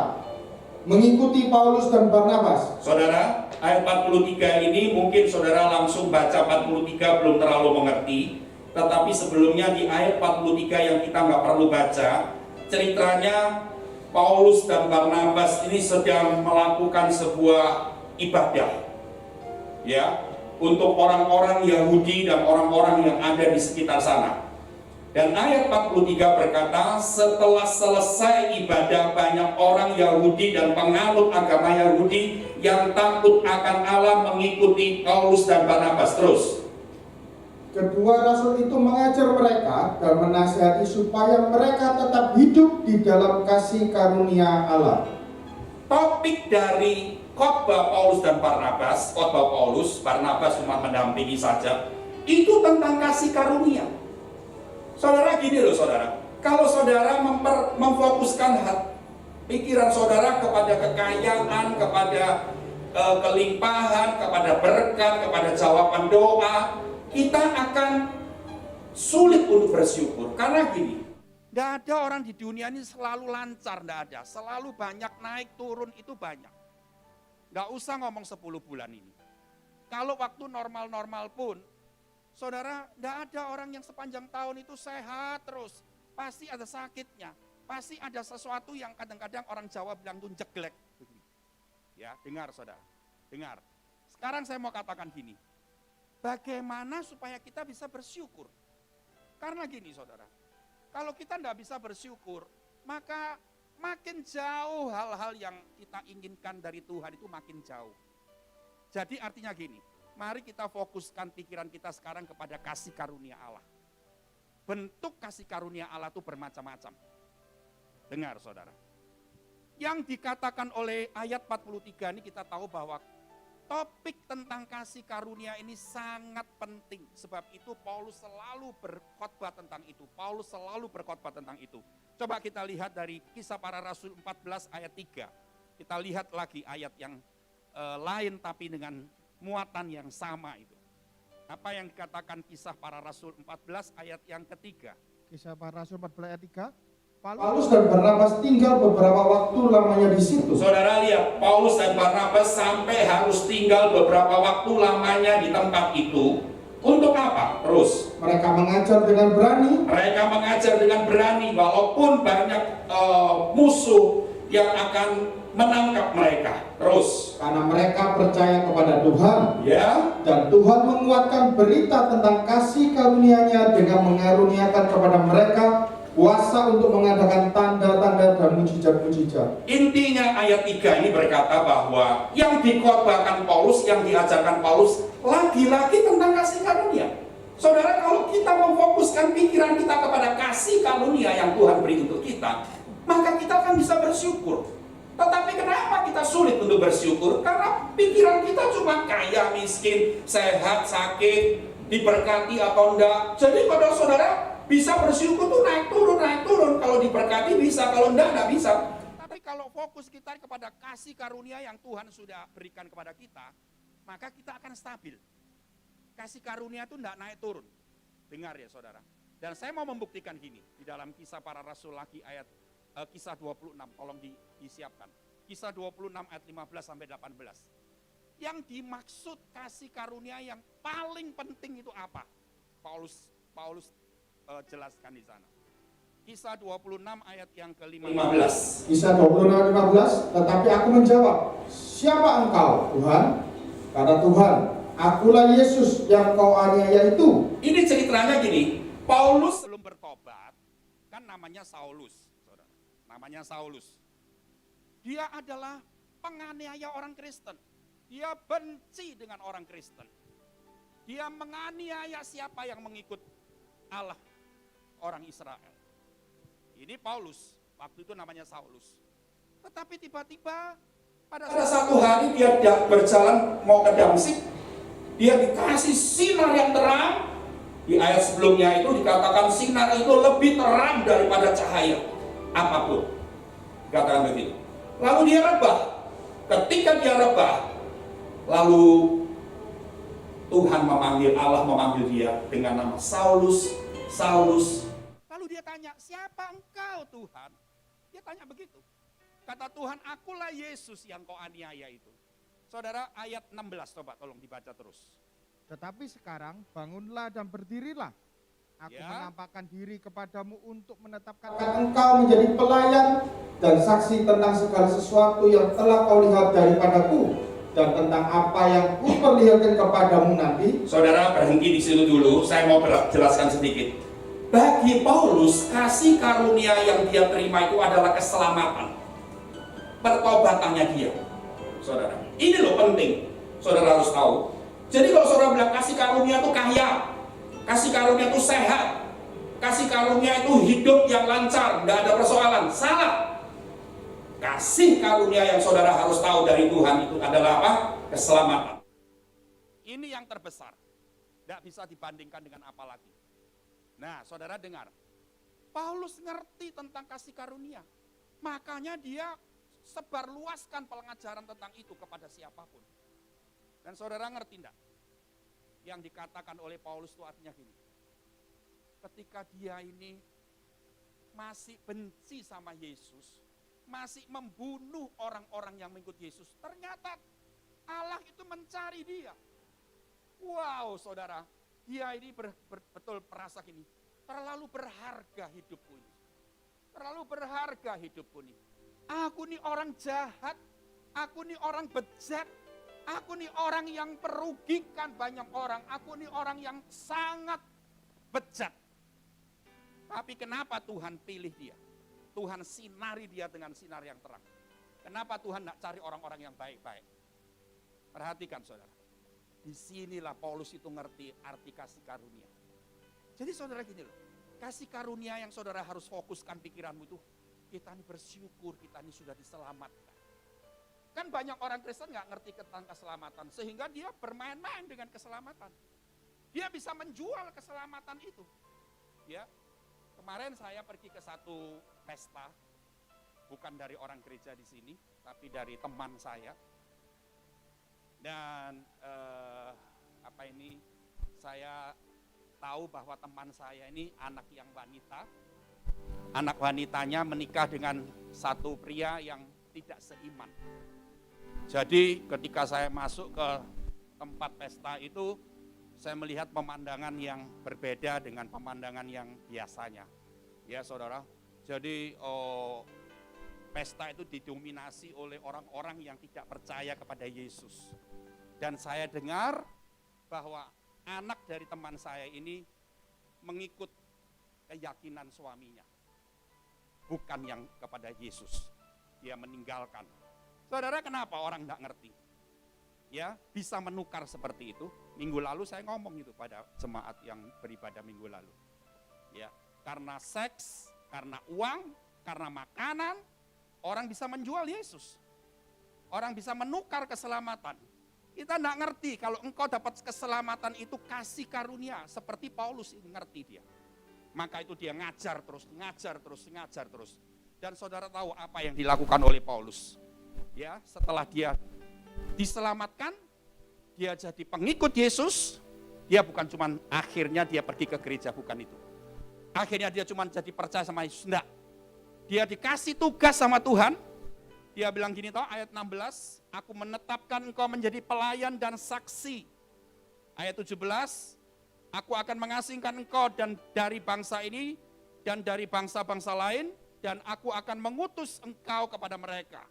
mengikuti Paulus dan Barnabas. Saudara, ayat 43 ini mungkin saudara langsung baca 43 belum terlalu mengerti. Tetapi sebelumnya di ayat 43 yang kita nggak perlu baca, ceritanya Paulus dan Barnabas ini sedang melakukan sebuah ibadah. Ya, untuk orang-orang Yahudi dan orang-orang yang ada di sekitar sana. Dan ayat 43 berkata, setelah selesai ibadah banyak orang Yahudi dan penganut agama Yahudi yang takut akan Allah mengikuti Paulus dan Barnabas. Terus. Kedua rasul itu mengajar mereka dan menasihati supaya mereka tetap hidup di dalam kasih karunia Allah. Topik dari khotbah Paulus dan Barnabas, khotbah Paulus, Barnabas cuma mendampingi saja, itu tentang kasih karunia. Saudara gini loh saudara, kalau saudara memfokuskan pikiran saudara kepada kekayaan, kepada kelimpahan, kepada berkat, kepada jawaban doa, kita akan sulit untuk bersyukur. Karena gini, tidak ada orang di dunia ini selalu lancar, tidak ada. Selalu banyak naik turun itu banyak. Tidak usah ngomong 10 bulan ini. Kalau waktu normal-normal pun, saudara, tidak ada orang yang sepanjang tahun itu sehat terus. Pasti ada sakitnya. Pasti ada sesuatu yang kadang-kadang orang Jawa bilang itu jeglek. Ya, dengar saudara. Dengar. Sekarang saya mau katakan gini. Bagaimana supaya kita bisa bersyukur? Karena gini saudara, kalau kita tidak bisa bersyukur, maka makin jauh hal-hal yang kita inginkan dari Tuhan itu makin jauh. Jadi artinya gini, mari kita fokuskan pikiran kita sekarang kepada kasih karunia Allah. Bentuk kasih karunia Allah itu bermacam-macam. Dengar saudara. Yang dikatakan oleh ayat 43 ini kita tahu bahwa topik tentang kasih karunia ini sangat penting. Sebab itu Paulus selalu berkhotbah tentang itu. Paulus selalu berkhotbah tentang itu. Coba kita lihat dari Kisah Para Rasul 14 ayat 3. Kita lihat lagi ayat yang lain tapi dengan muatan yang sama itu. Apa yang dikatakan Kisah Para Rasul 14 ayat yang ketiga? Kisah Para Rasul 14 ayat 3. Paulus dan Barnabas tinggal beberapa waktu lamanya di situ. Saudara lihat, Paulus dan Barnabas sampai harus tinggal beberapa waktu lamanya di tempat itu. Untuk apa? Terus. Mereka mengajar dengan berani. Mereka mengajar dengan berani walaupun banyak musuh yang akan menangkap mereka. Terus. Karena mereka percaya kepada Tuhan. Ya. Dan Tuhan menguatkan berita tentang kasih karunia-Nya dengan mengaruniakan kepada mereka kuasa untuk mengadakan tanda-tanda dan mujizat-mujizat. Intinya ayat 3 ini berkata bahwa yang dikhotbahkan Paulus, yang diajarkan Paulus lagi-lagi tentang kasih karunia. Saudara, kalau kita memfokuskan pikiran kita kepada kasih karunia yang Tuhan beri untuk kita, maka kita akan bisa bersyukur. Tetapi kenapa kita sulit untuk bersyukur? Karena pikiran kita cuma kaya, miskin, sehat, sakit, diberkati atau enggak. Jadi kalau saudara bisa bersyukur tuh naik turun. Kalau diberkati bisa, kalau enggak bisa. Tapi kalau fokus kita kepada kasih karunia yang Tuhan sudah berikan kepada kita, maka kita akan stabil. Kasih karunia itu enggak naik turun. Dengar ya saudara. Dan saya mau membuktikan gini, di dalam Kisah Para Rasul lagi ayat Kisah 26, tolong disiapkan. Kisah 26 ayat 15 sampai 18. Yang dimaksud kasih karunia yang paling penting itu apa? Paulus jelaskan di sana. Kisah 26 ayat yang ke-15. Kisah 26 ayat 15, tetapi aku menjawab, siapa engkau, Tuhan? Kata Tuhan, akulah Yesus yang kau aniaya itu. Ini ceritanya gini, Paulus belum bertobat, kan namanya Saulus, saudara. Namanya Saulus. Dia adalah penganiaya orang Kristen. Dia benci dengan orang Kristen. Dia menganiaya siapa yang mengikut Allah, orang Israel. Ini Paulus, waktu itu namanya Saulus. Tetapi tiba-tiba pada satu hari dia berjalan mau ke Damsyik, dia dikasih sinar yang terang. Di ayat sebelumnya itu dikatakan sinar itu lebih terang daripada cahaya apapun. Dikatakan begitu. Lalu dia rebah. Ketika dia rebah, lalu Tuhan Allah memanggil dia dengan nama Saulus. Lalu dia tanya, siapa engkau Tuhan? Dia tanya begitu. Kata Tuhan, akulah Yesus yang kau aniaya itu. Saudara, ayat 16 coba tolong dibaca terus. Tetapi sekarang bangunlah dan berdirilah. Aku menampakkan diri kepadamu untuk menetapkan engkau menjadi pelayan dan saksi tentang segala sesuatu yang telah kau lihat daripadaku dan tentang apa yang kuperlihatkan kepadamu nanti. Saudara berhenti di situ dulu, saya mau jelaskan sedikit. Bagi Paulus, kasih karunia yang dia terima itu adalah keselamatan. Pertobatannya dia. Saudara, ini loh penting. Saudara harus tahu. Jadi kalau saudara bilang kasih karunia itu kaya, kasih karunia itu sehat, kasih karunia itu hidup yang lancar, nggak ada persoalan, salah. Kasih karunia yang saudara harus tahu dari Tuhan itu adalah apa? Keselamatan. Ini yang terbesar. Nggak bisa dibandingkan dengan apa lagi. Nah, saudara dengar. Paulus ngerti tentang kasih karunia. Makanya dia sebarluaskan pengajaran tentang itu kepada siapapun. Dan saudara ngerti enggak? Yang dikatakan oleh Paulus itu artinya gini. Ketika dia ini masih benci sama Yesus, masih membunuh orang-orang yang mengikut Yesus, ternyata Allah itu mencari dia. Wow, saudara, dia ini betul merasa gini, terlalu berharga hidupku ini. Terlalu berharga hidupku ini. Aku ini orang jahat, aku ini orang bejat, Aku nih orang yang merugikan banyak orang. Aku nih orang yang sangat bejat. Tapi kenapa Tuhan pilih dia? Tuhan sinari dia dengan sinar yang terang. Kenapa Tuhan tidak cari orang-orang yang baik-baik? Perhatikan saudara. Disinilah Paulus itu ngerti arti kasih karunia. Jadi saudara gini loh. Kasih karunia yang saudara harus fokuskan pikiranmu itu. Kita ini bersyukur, kita ini sudah diselamatkan. Kan banyak orang Kristen nggak ngerti tentang keselamatan, sehingga dia bermain-main dengan keselamatan. Dia bisa menjual keselamatan itu. Ya, kemarin saya pergi ke satu pesta, bukan dari orang gereja di sini, tapi dari teman saya. Dan saya tahu bahwa teman saya ini anak yang wanita. Anak wanitanya menikah dengan satu pria yang tidak seiman. Jadi ketika saya masuk ke tempat pesta itu, saya melihat pemandangan yang berbeda dengan pemandangan yang biasanya. Ya saudara, jadi pesta itu didominasi oleh orang-orang yang tidak percaya kepada Yesus. Dan saya dengar bahwa anak dari teman saya ini mengikut keyakinan suaminya. Bukan yang kepada Yesus. Dia meninggalkan. Saudara, kenapa orang tidak ngerti? Ya, bisa menukar seperti itu. Minggu lalu saya ngomong itu pada jemaat yang beribadah minggu lalu. Ya, karena seks, karena uang, karena makanan, orang bisa menjual Yesus. Orang bisa menukar keselamatan. Kita tidak ngerti kalau engkau dapat keselamatan itu kasih karunia. Seperti Paulus ini ngerti dia. Maka itu dia ngajar terus. Dan saudara tahu apa yang dilakukan oleh Paulus. Ya, setelah dia diselamatkan, dia jadi pengikut Yesus. Dia bukan cuma akhirnya dia pergi ke gereja, bukan itu. Akhirnya dia cuma jadi percaya sama Yesus, enggak. Dia dikasih tugas sama Tuhan. Dia bilang gini toh, ayat 16, aku menetapkan engkau menjadi pelayan dan saksi. Ayat 17, aku akan mengasingkan engkau dan dari bangsa ini dan dari bangsa-bangsa lain, dan aku akan mengutus engkau kepada mereka.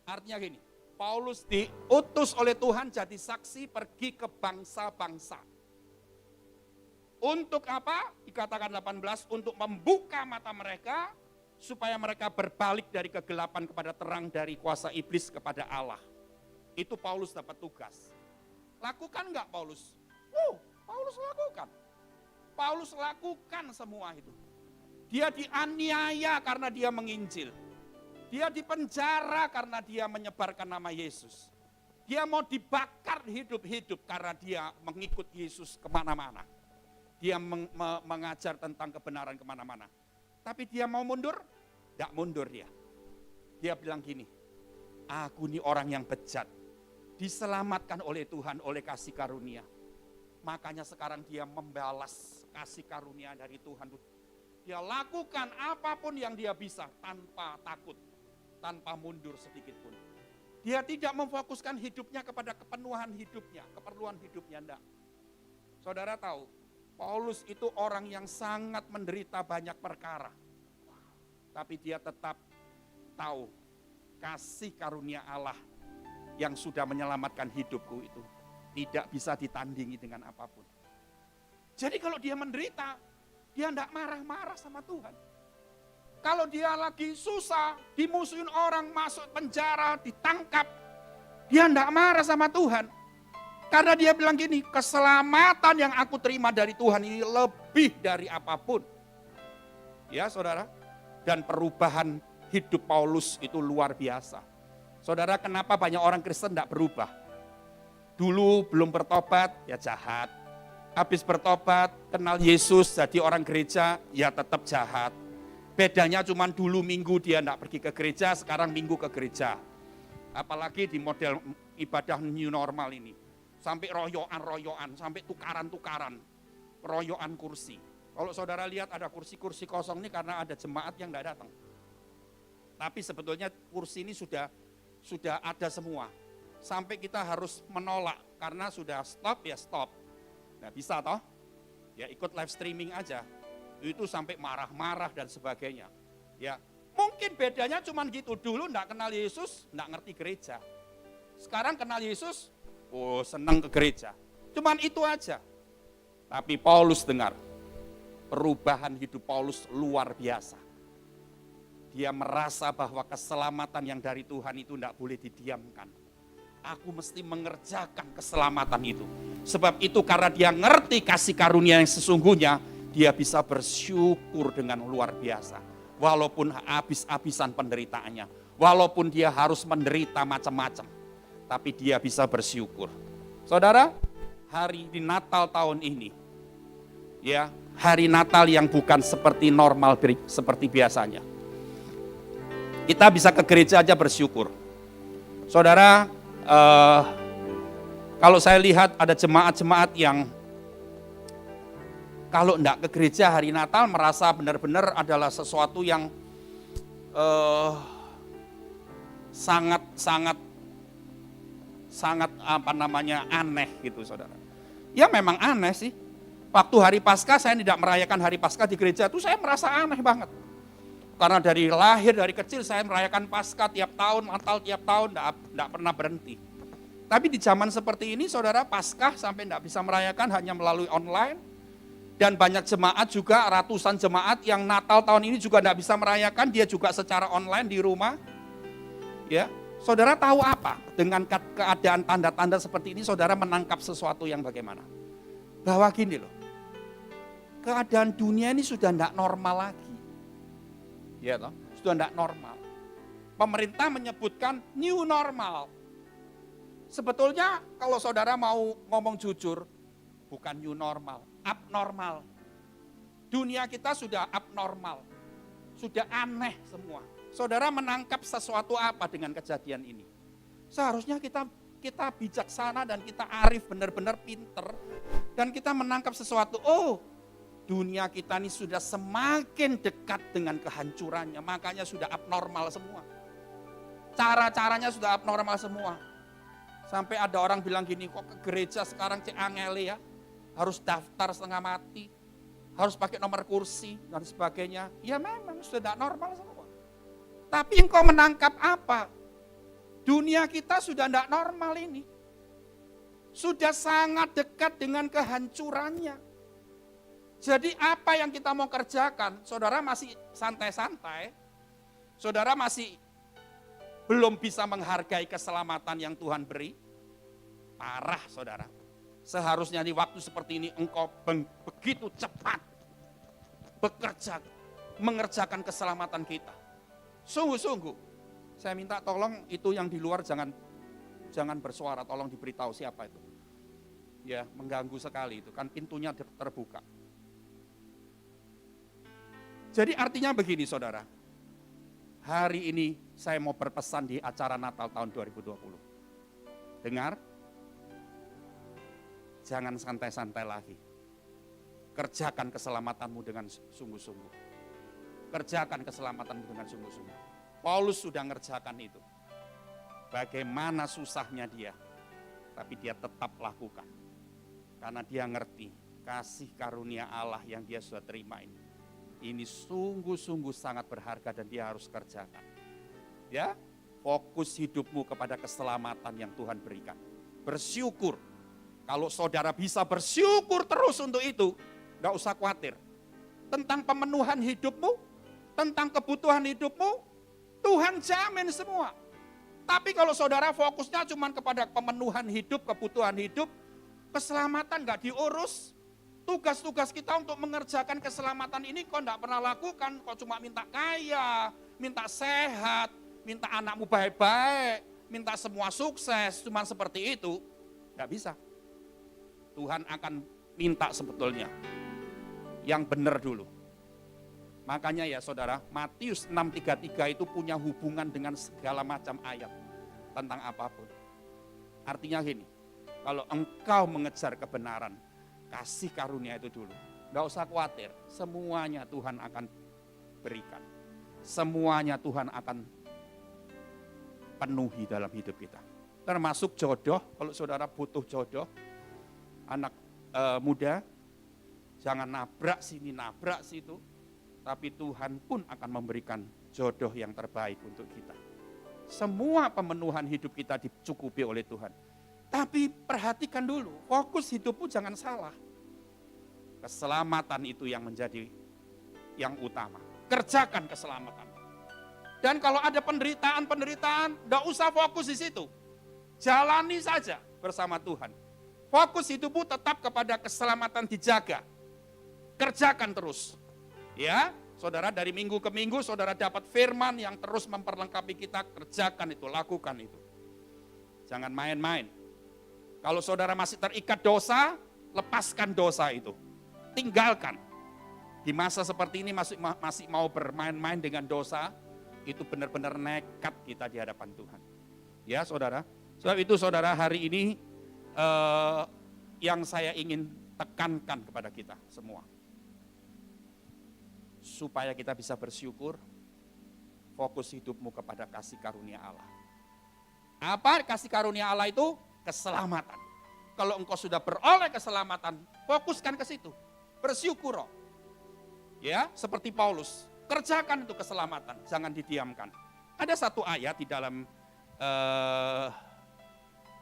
Artinya gini, Paulus diutus oleh Tuhan jadi saksi pergi ke bangsa-bangsa. Untuk apa? Dikatakan 18, untuk membuka mata mereka, supaya mereka berbalik dari kegelapan kepada terang, dari kuasa iblis kepada Allah. Itu Paulus dapat tugas. Lakukan enggak Paulus? Paulus lakukan. Paulus lakukan semua itu. Dia dianiaya karena dia menginjil. Dia dipenjara karena dia menyebarkan nama Yesus. Dia mau dibakar hidup-hidup karena dia mengikut Yesus kemana-mana. Dia mengajar tentang kebenaran kemana-mana. Tapi dia mau mundur? Tidak mundur dia. Dia bilang gini, aku ini orang yang bejat. Diselamatkan oleh Tuhan, oleh kasih karunia. Makanya sekarang dia membalas kasih karunia dari Tuhan. Dia lakukan apapun yang dia bisa tanpa takut. Tanpa mundur sedikit pun. Dia tidak memfokuskan hidupnya kepada kepenuhan hidupnya, keperluan hidupnya, enggak. Saudara tahu, Paulus itu orang yang sangat menderita banyak perkara. Tapi dia tetap tahu kasih karunia Allah yang sudah menyelamatkan hidupku itu tidak bisa ditandingi dengan apapun. Jadi kalau dia menderita, dia enggak marah-marah sama Tuhan. Kalau dia lagi susah, dimusuhin orang, masuk penjara, ditangkap, dia enggak marah sama Tuhan. Karena dia bilang gini, keselamatan yang aku terima dari Tuhan ini lebih dari apapun. Ya saudara, dan perubahan hidup Paulus itu luar biasa. Saudara, kenapa banyak orang Kristen enggak berubah? Dulu belum bertobat, ya jahat. Habis bertobat, kenal Yesus, jadi orang gereja, ya tetap jahat. Bedanya cuma dulu minggu dia enggak pergi ke gereja, sekarang minggu ke gereja. Apalagi di model ibadah new normal ini. Sampai royoan-royoan, sampai tukaran-tukaran. Royoan kursi. Kalau saudara lihat ada kursi-kursi kosong ini karena ada jemaat yang enggak datang. Tapi sebetulnya kursi ini sudah ada semua. Sampai kita harus menolak karena sudah stop ya stop. Nah bisa toh? Ya ikut live streaming aja. Itu sampai marah-marah dan sebagainya. Ya, mungkin bedanya cuma gitu, dulu enggak kenal Yesus, enggak ngerti gereja. Sekarang kenal Yesus, oh senang ke gereja. Cuman itu aja. Tapi Paulus dengar, perubahan hidup Paulus luar biasa. Dia merasa bahwa keselamatan yang dari Tuhan itu tidak boleh didiamkan. Aku mesti mengerjakan keselamatan itu. Sebab itu karena dia ngerti kasih karunia yang sesungguhnya, dia bisa bersyukur dengan luar biasa. Walaupun habis-habisan penderitaannya. Walaupun dia harus menderita macam-macam. Tapi dia bisa bersyukur. Saudara, hari di Natal tahun ini, ya, hari Natal yang bukan seperti normal, seperti biasanya. Kita bisa ke gereja aja bersyukur. Saudara, kalau saya lihat ada jemaat-jemaat yang kalau enggak ke gereja hari Natal merasa benar-benar adalah sesuatu yang sangat aneh gitu, saudara. Ya memang aneh sih. Waktu hari Paskah saya tidak merayakan hari Paskah di gereja itu saya merasa aneh banget. Karena dari lahir, dari kecil saya merayakan Paskah tiap tahun, Natal tiap tahun, tidak pernah berhenti. Tapi di zaman seperti ini, saudara, Paskah sampai tidak bisa merayakan hanya melalui online. Dan banyak jemaat juga, ratusan jemaat yang Natal tahun ini juga tidak bisa merayakan, dia juga secara online di rumah. Ya, saudara tahu apa? Dengan keadaan tanda-tanda seperti ini, saudara menangkap sesuatu yang bagaimana? Bahwa gini loh, keadaan dunia ini sudah tidak normal lagi. Ya toh, sudah tidak normal. Pemerintah menyebutkan new normal. Sebetulnya kalau saudara mau ngomong jujur, bukan new normal, abnormal. Dunia kita sudah abnormal, sudah aneh semua. Saudara menangkap sesuatu apa dengan kejadian ini? Seharusnya kita bijaksana dan kita arif, benar-benar pinter. Dan kita menangkap sesuatu, oh dunia kita ini sudah semakin dekat dengan kehancurannya, makanya sudah abnormal semua. Cara-caranya sudah abnormal semua. Sampai ada orang bilang gini, kok ke gereja sekarang cek angele ya, harus daftar setengah mati, harus pakai nomor kursi dan sebagainya. Ya memang sudah tidak normal semua. Tapi engkau menangkap apa? Dunia kita sudah tidak normal ini. Sudah sangat dekat dengan kehancurannya. Jadi apa yang kita mau kerjakan, saudara masih santai-santai, saudara masih belum bisa menghargai keselamatan yang Tuhan beri, parah saudara. Seharusnya di waktu seperti ini engkau begitu cepat bekerja, mengerjakan keselamatan kita. Sungguh-sungguh, saya minta tolong itu yang di luar jangan bersuara, tolong diberitahu siapa itu. Ya, mengganggu sekali itu, kan pintunya terbuka. Jadi artinya begini saudara, hari ini saya mau berpesan di acara Natal tahun 2020. Dengar, jangan santai-santai lagi. Kerjakan keselamatanmu dengan sungguh-sungguh. Kerjakan keselamatanmu dengan sungguh-sungguh. Paulus sudah ngerjakan itu. Bagaimana susahnya dia, tapi dia tetap lakukan. Karena dia ngerti kasih karunia Allah yang dia sudah terima ini. Ini sungguh-sungguh sangat berharga dan dia harus kerjakan. Ya, fokus hidupmu kepada keselamatan yang Tuhan berikan. Bersyukur. Kalau saudara bisa bersyukur terus untuk itu, gak usah khawatir. Tentang pemenuhan hidupmu, tentang kebutuhan hidupmu, Tuhan jamin semua. Tapi kalau saudara fokusnya cuma kepada pemenuhan hidup, kebutuhan hidup, keselamatan gak diurus, tugas-tugas kita untuk mengerjakan keselamatan ini kok enggak pernah lakukan, kok cuma minta kaya, minta sehat, minta anakmu baik-baik, minta semua sukses, cuma seperti itu, enggak bisa. Tuhan akan minta sebetulnya yang benar dulu. Makanya ya saudara, Matius 6:33 itu punya hubungan dengan segala macam ayat tentang apapun. Artinya gini, kalau engkau mengejar kebenaran, kasih karunia itu dulu. Gak usah khawatir, semuanya Tuhan akan berikan. Semuanya Tuhan akan penuhi dalam hidup kita. Termasuk jodoh, kalau saudara butuh jodoh, anak muda, jangan nabrak sini, nabrak situ. Tapi Tuhan pun akan memberikan jodoh yang terbaik untuk kita. Semua pemenuhan hidup kita dicukupi oleh Tuhan. Tapi perhatikan dulu, fokus hidupmu jangan salah. Keselamatan itu yang menjadi yang utama. Kerjakan keselamatan. Dan kalau ada penderitaan, tidak usah fokus di situ. Jalani saja bersama Tuhan. Fokus hidupmu tetap kepada keselamatan dijaga. Kerjakan terus. Ya, saudara, dari minggu ke minggu saudara dapat firman yang terus memperlengkapi kita. Kerjakan itu, lakukan itu. Jangan main-main. Kalau saudara masih terikat dosa, lepaskan dosa itu. Tinggalkan. Di masa seperti ini masih mau bermain-main dengan dosa, itu benar-benar nekat kita di hadapan Tuhan. Ya saudara, sebab itu saudara, hari ini yang saya ingin tekankan kepada kita semua. Supaya kita bisa bersyukur, fokus hidupmu kepada kasih karunia Allah. Apa kasih karunia Allah itu? Keselamatan. Kalau engkau sudah beroleh keselamatan, fokuskan ke situ. Bersyukur. Ya, seperti Paulus. Kerjakan itu keselamatan, jangan didiamkan. Ada satu ayat di dalam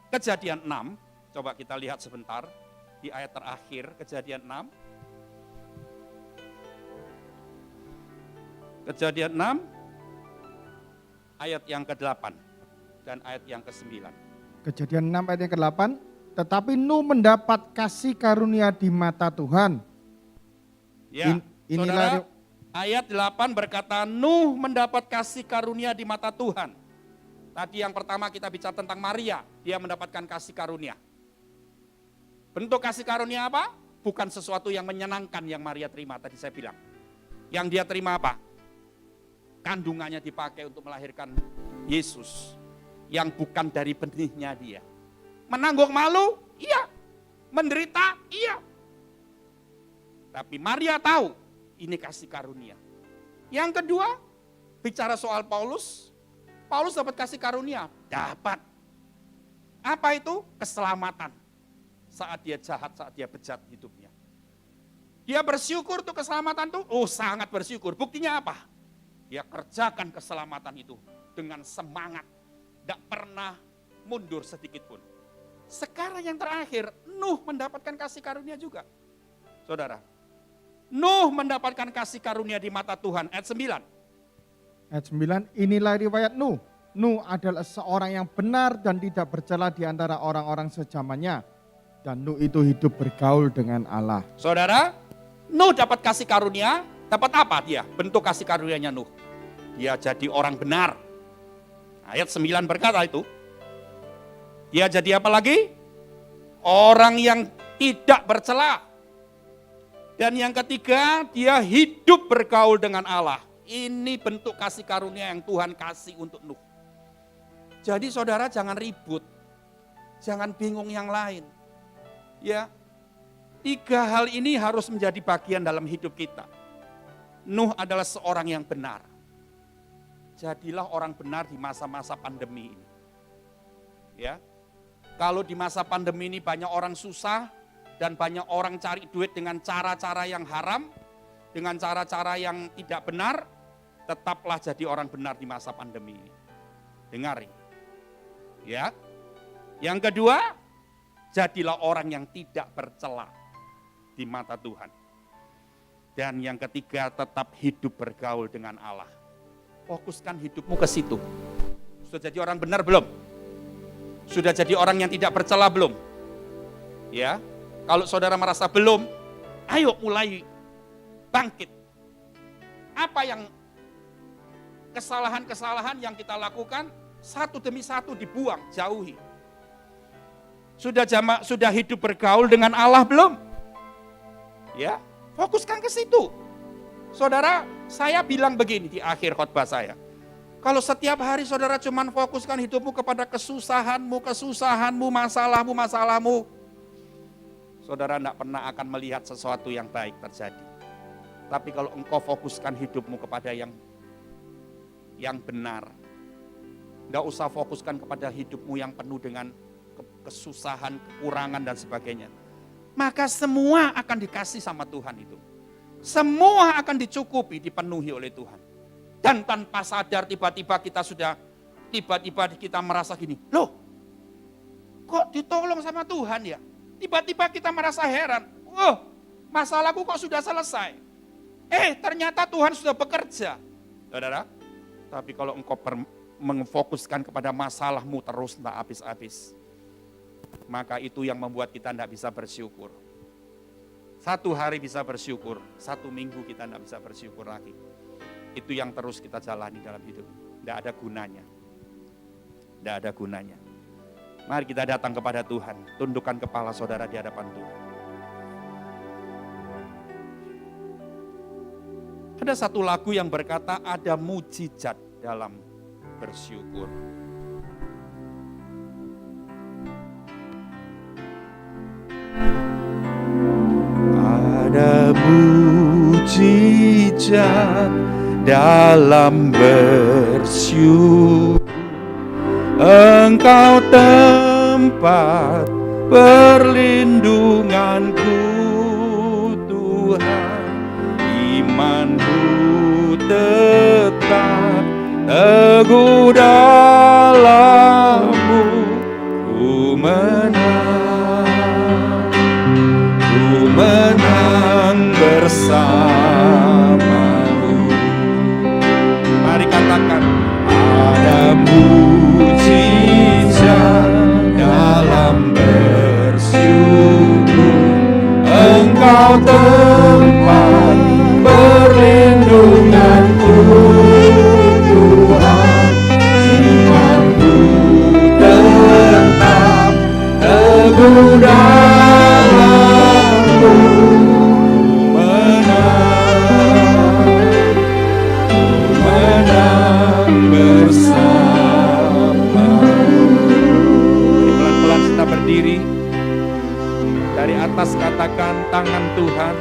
Kejadian 6, coba kita lihat sebentar, di ayat terakhir, Kejadian 6. Kejadian 6, ayat yang ke-8 dan ayat yang ke-9. Kejadian 6 ayat yang ke-8, tetapi Nuh mendapat kasih karunia di mata Tuhan. Ya, Inilah saudara, ayat 8 berkata, Nuh mendapat kasih karunia di mata Tuhan. Tadi yang pertama kita bicara tentang Maria, dia mendapatkan kasih karunia. Bentuk kasih karunia apa? Bukan sesuatu yang menyenangkan yang Maria terima, tadi saya bilang. Yang dia terima apa? Kandungannya dipakai untuk melahirkan Yesus. Yang bukan dari benihnya dia. Menanggung malu? Iya. Menderita? Iya. Tapi Maria tahu, ini kasih karunia. Yang kedua, bicara soal Paulus. Paulus dapat kasih karunia? Dapat. Apa itu? Keselamatan. Saat dia jahat, saat dia bejat hidupnya. Dia bersyukur tuh keselamatan tuh? Oh, sangat bersyukur. Buktinya apa? Dia kerjakan keselamatan itu dengan semangat. Tidak pernah mundur sedikit pun. Sekarang yang terakhir, Nuh mendapatkan kasih karunia juga. Saudara, Nuh mendapatkan kasih karunia di mata Tuhan. Ayat 9. Ayat 9, inilah riwayat Nuh. Nuh adalah seorang yang benar dan tidak bercela di antara orang-orang sezamannya. Dan Nuh itu hidup bergaul dengan Allah. Saudara, Nuh dapat kasih karunia, dapat apa dia? Bentuk kasih karunianya Nuh. Dia jadi orang benar. Ayat 9 berkata itu. Dia jadi apa lagi? Orang yang tidak bercela. Dan yang ketiga, dia hidup bergaul dengan Allah. Ini bentuk kasih karunia yang Tuhan kasih untuk Nuh. Jadi saudara jangan ribut. Jangan bingung yang lain. Ya, 3 hal ini harus menjadi bagian dalam hidup kita. Nuh adalah seorang yang benar. Jadilah orang benar di masa-masa pandemi ini. Ya, kalau di masa pandemi ini banyak orang susah dan banyak orang cari duit dengan cara-cara yang haram, dengan cara-cara yang tidak benar, tetaplah jadi orang benar di masa pandemi ini. Dengar ini. Ya. Yang kedua, jadilah orang yang tidak bercela di mata Tuhan. Dan yang ketiga, tetap hidup bergaul dengan Allah. Fokuskan hidupmu ke situ. Sudah jadi orang benar belum? Sudah jadi orang yang tidak bercela belum? Ya. Kalau saudara merasa belum, ayo mulai bangkit. Apa yang kesalahan-kesalahan yang kita lakukan, satu demi satu dibuang, jauhi. Sudah hidup bergaul dengan Allah belum? Ya, fokuskan ke situ. Saudara, saya bilang begini di akhir khotbah saya. Kalau setiap hari saudara cuma fokuskan hidupmu kepada kesusahanmu, masalahmu, saudara tidak pernah akan melihat sesuatu yang baik terjadi. Tapi kalau engkau fokuskan hidupmu kepada yang benar, tidak usah fokuskan kepada hidupmu yang penuh dengan kesusahan, kekurangan dan sebagainya. Maka semua akan dikasih sama Tuhan itu. Semua akan dicukupi, dipenuhi oleh Tuhan. Dan tanpa sadar tiba-tiba kita sudah tiba-tiba kita merasa gini, loh kok ditolong sama Tuhan ya? Tiba-tiba kita merasa heran, masalahku kok sudah selesai. Ternyata Tuhan sudah bekerja. Saudara, tapi kalau engkau memfokuskan kepada masalahmu terus tidak habis-habis, maka itu yang membuat kita tidak bisa bersyukur. Satu hari bisa bersyukur, 1 minggu kita tidak bisa bersyukur lagi. Itu yang terus kita jalani dalam hidup. Tidak ada gunanya. Tidak ada gunanya. Mari kita datang kepada Tuhan, tundukkan kepala saudara di hadapan Tuhan. Ada satu lagu yang berkata ada mujizat dalam bersyukur. Ada mujizat dalam bersyukur. Engkau tempat perlindunganku Tuhan. Imanku tetap teguh dalam-Mu. Ku menang bersama-Mu. Mari katakan, ada mujizat dalam bersyukur. Engkau tempat perlindunganku Tuhan. Imanku tetap teguh dalam-Mu. Menang bersama-Mu. Pelan-pelan kita berdiri. Dari atas katakan, tangan Tuhan.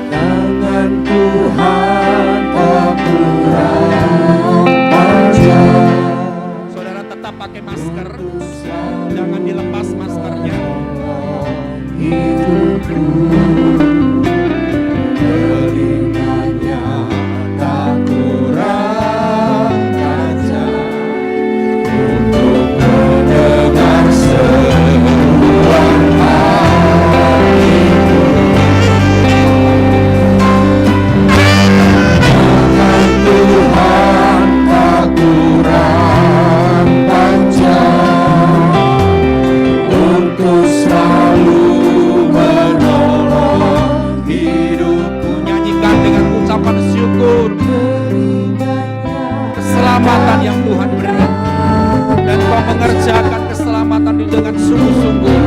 Tangan Tuhan tak kurang panjang. Saudara tetap pakai masker, jangan dilepas maskernya. Hidupku telinganya tak kurang tajam untuk mendengar seruan hatiku. Tuhan tak kurang panjang untuk selalu menolong hidupku. Nyanyikan dengan ucapan syukur keselamatan yang Tuhan beri, dan kau mengerjakan keselamatan itu dengan sungguh-sungguh.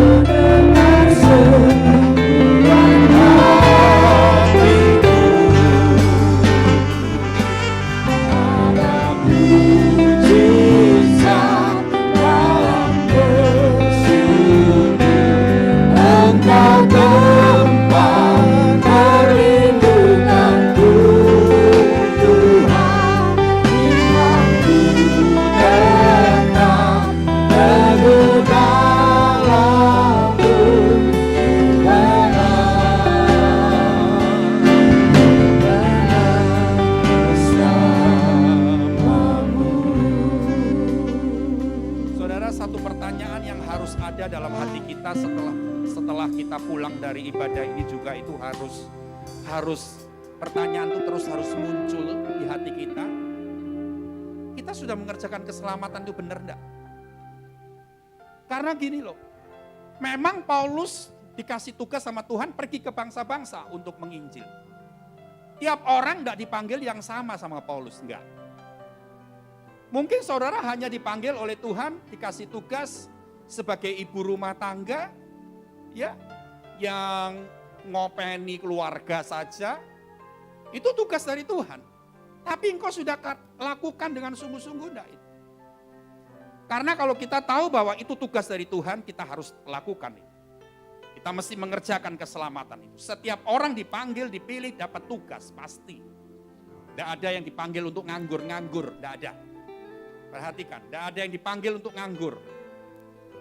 Dalam hati kita setelah kita pulang dari ibadah ini juga itu harus pertanyaan itu terus harus muncul di hati kita. Kita sudah mengerjakan keselamatan itu benar enggak? Karena gini loh, memang Paulus dikasih tugas sama Tuhan pergi ke bangsa-bangsa untuk menginjil. Tiap orang enggak dipanggil yang sama Paulus, enggak. Mungkin saudara hanya dipanggil oleh Tuhan, dikasih tugas sebagai ibu rumah tangga, ya, yang ngopeni keluarga saja, itu tugas dari Tuhan. Tapi engkau sudah lakukan dengan sungguh-sungguh enggak itu? Karena kalau kita tahu bahwa itu tugas dari Tuhan, kita harus lakukan itu. Kita mesti mengerjakan keselamatan itu. Setiap orang dipanggil, dipilih, dapat tugas, pasti. Tidak ada yang dipanggil untuk nganggur-nganggur, tidak ada. Perhatikan, tidak ada yang dipanggil untuk nganggur.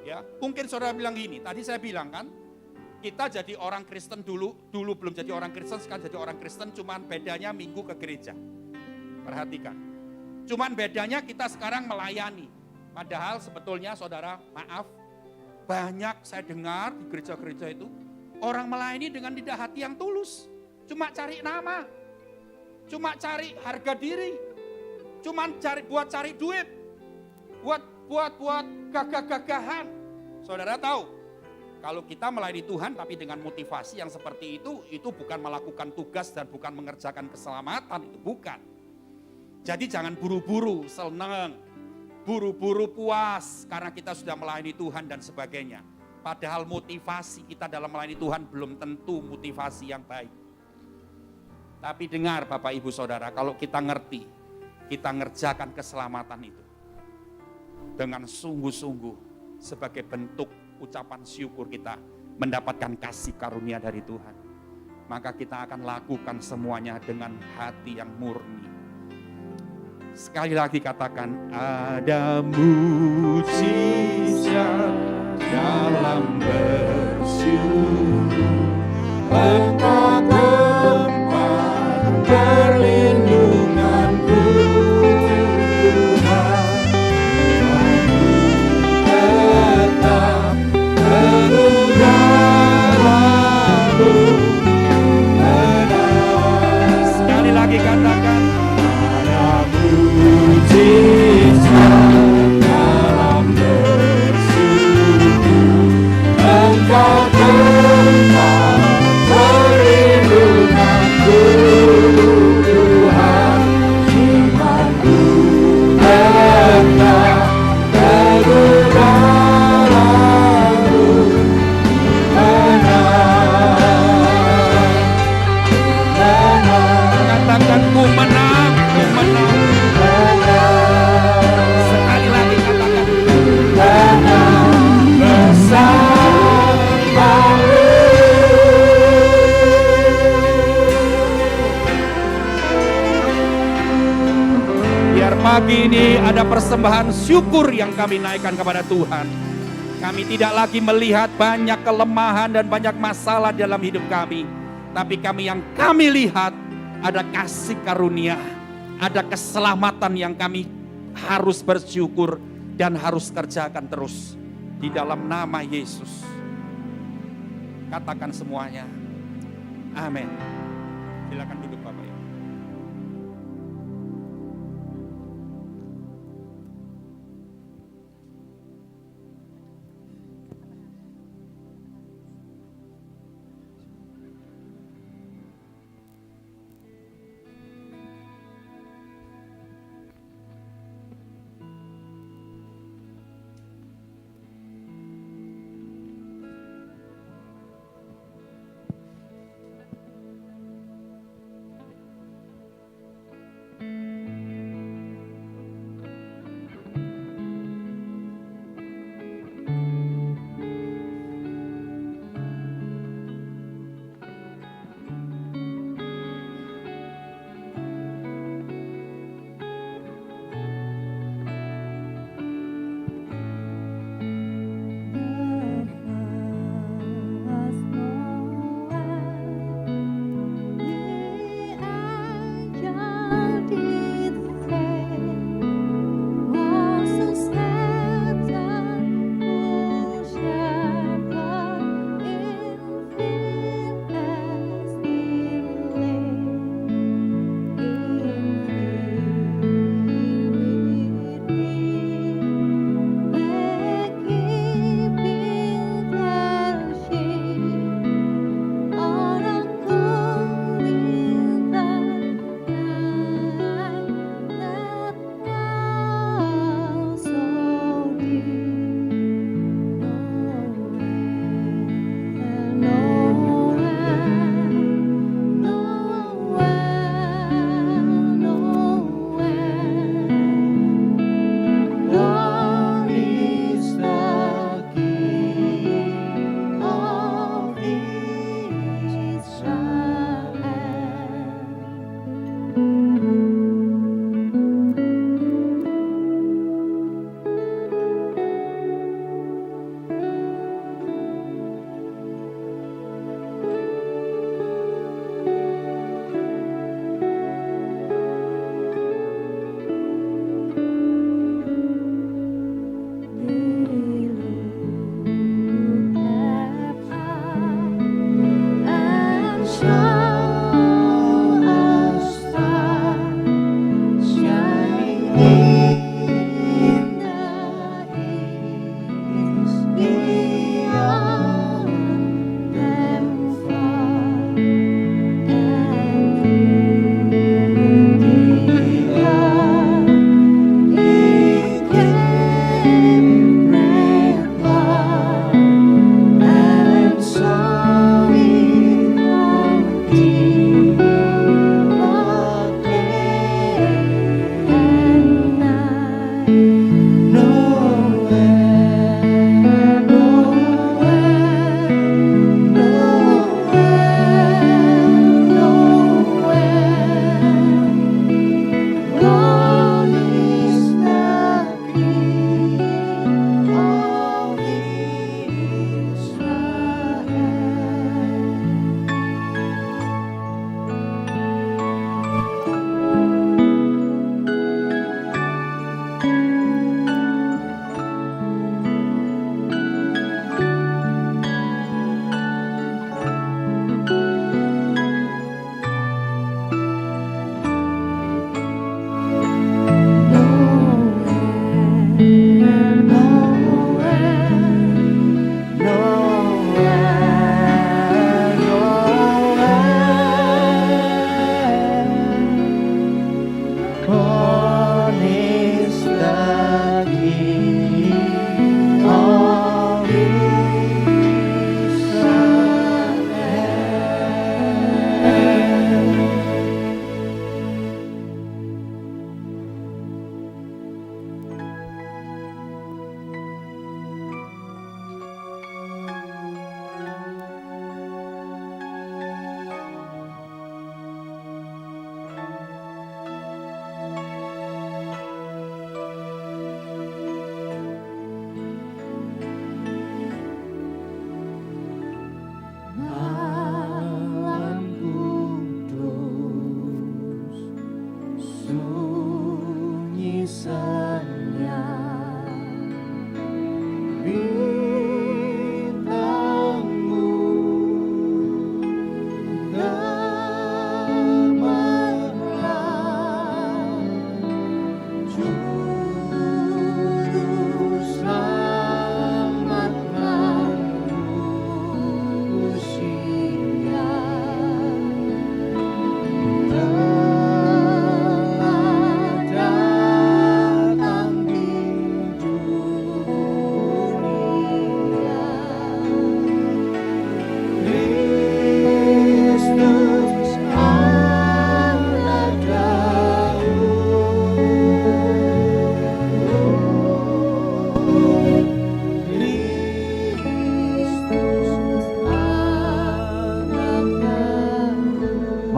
Ya, mungkin saudara bilang gini, tadi saya bilang kan, kita jadi orang Kristen dulu belum jadi orang Kristen, sekarang jadi orang Kristen, cuman bedanya minggu ke gereja. Perhatikan, Cuman bedanya kita sekarang melayani. Padahal sebetulnya saudara, maaf, banyak saya dengar di gereja-gereja itu, orang melayani dengan tidak hati yang tulus. Cuma cari nama, cuma cari harga diri, cuma buat cari duit, buat gagah-gagahan. Saudara tahu, kalau kita melayani Tuhan tapi dengan motivasi yang seperti itu bukan melakukan tugas dan bukan mengerjakan keselamatan, itu bukan. Jadi jangan buru-buru senang, buru-buru puas karena kita sudah melayani Tuhan dan sebagainya. Padahal motivasi kita dalam melayani Tuhan belum tentu motivasi yang baik. Tapi dengar Bapak Ibu Saudara, kalau kita ngerti, kita ngerjakan keselamatan itu dengan sungguh-sungguh sebagai bentuk ucapan syukur kita mendapatkan kasih karunia dari Tuhan. Maka kita akan lakukan semuanya dengan hati yang murni. Sekali lagi katakan, ada mujizat dalam bersyukur. Engkau tempat perlindunganku, Tuhan. Tetap penuh darah-Mu. Sekali lagi katakan, mujizat dalam bersyukur. Engkau tempat perlindunganku, Tuhan. Imanku tetap teguh dalam-Mu menang. Katakan ku menang, ku menang. Sekali lagi katakan, menang bersama-Mu. Biar pagi ini ada persembahan syukur yang kami naikkan kepada Tuhan. Kami tidak lagi melihat banyak kelemahan dan banyak masalah dalam hidup kami. Tapi yang kami lihat ada kasih karunia, ada keselamatan yang kami harus bersyukur dan harus kerjakan terus di dalam nama Yesus. Katakan semuanya, amin. Silakan duduk Bapak Ibu.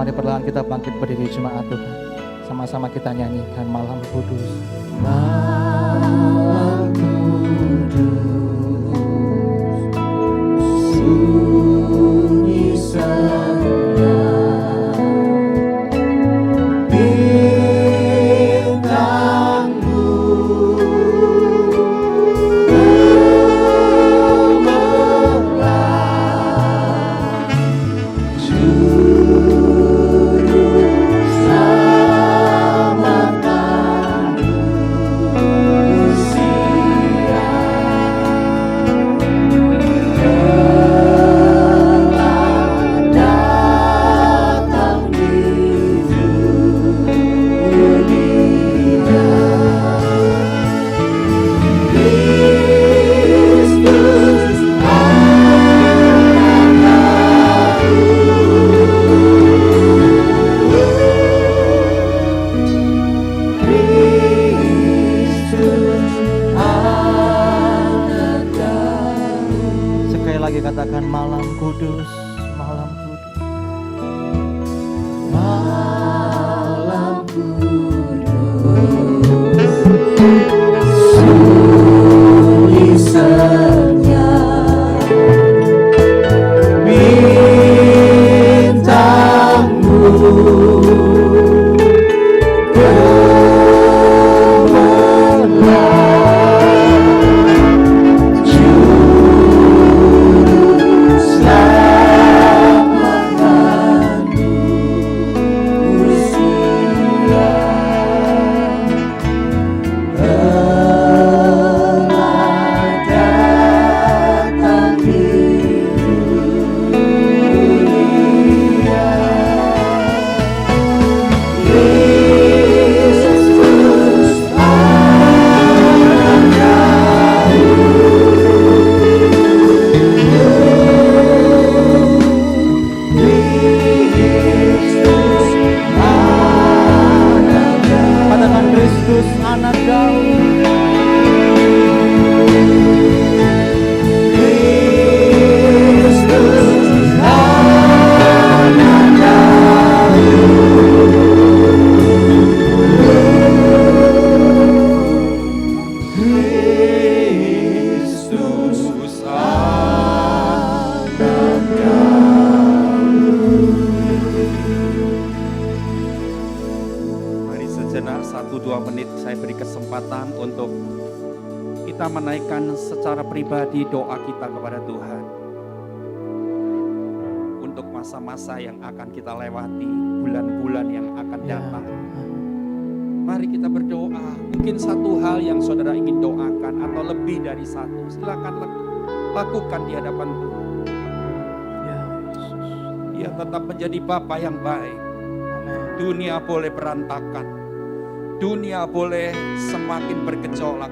Mari perlahan kita bangkit berdiri jemaat Tuhan. Sama-sama kita nyanyikan Malam Kudus. Malam Kudus, sunyi saja. See menit saya beri kesempatan untuk kita menaikkan secara pribadi doa kita kepada Tuhan. Untuk masa-masa yang akan kita lewati, bulan-bulan yang akan datang. Mari kita berdoa. Mungkin satu hal yang saudara ingin doakan atau lebih dari satu, silakan lakukan di hadapan Tuhan. Dia tetap menjadi Bapa yang baik. Dunia boleh berantakan, dunia boleh semakin bergejolak,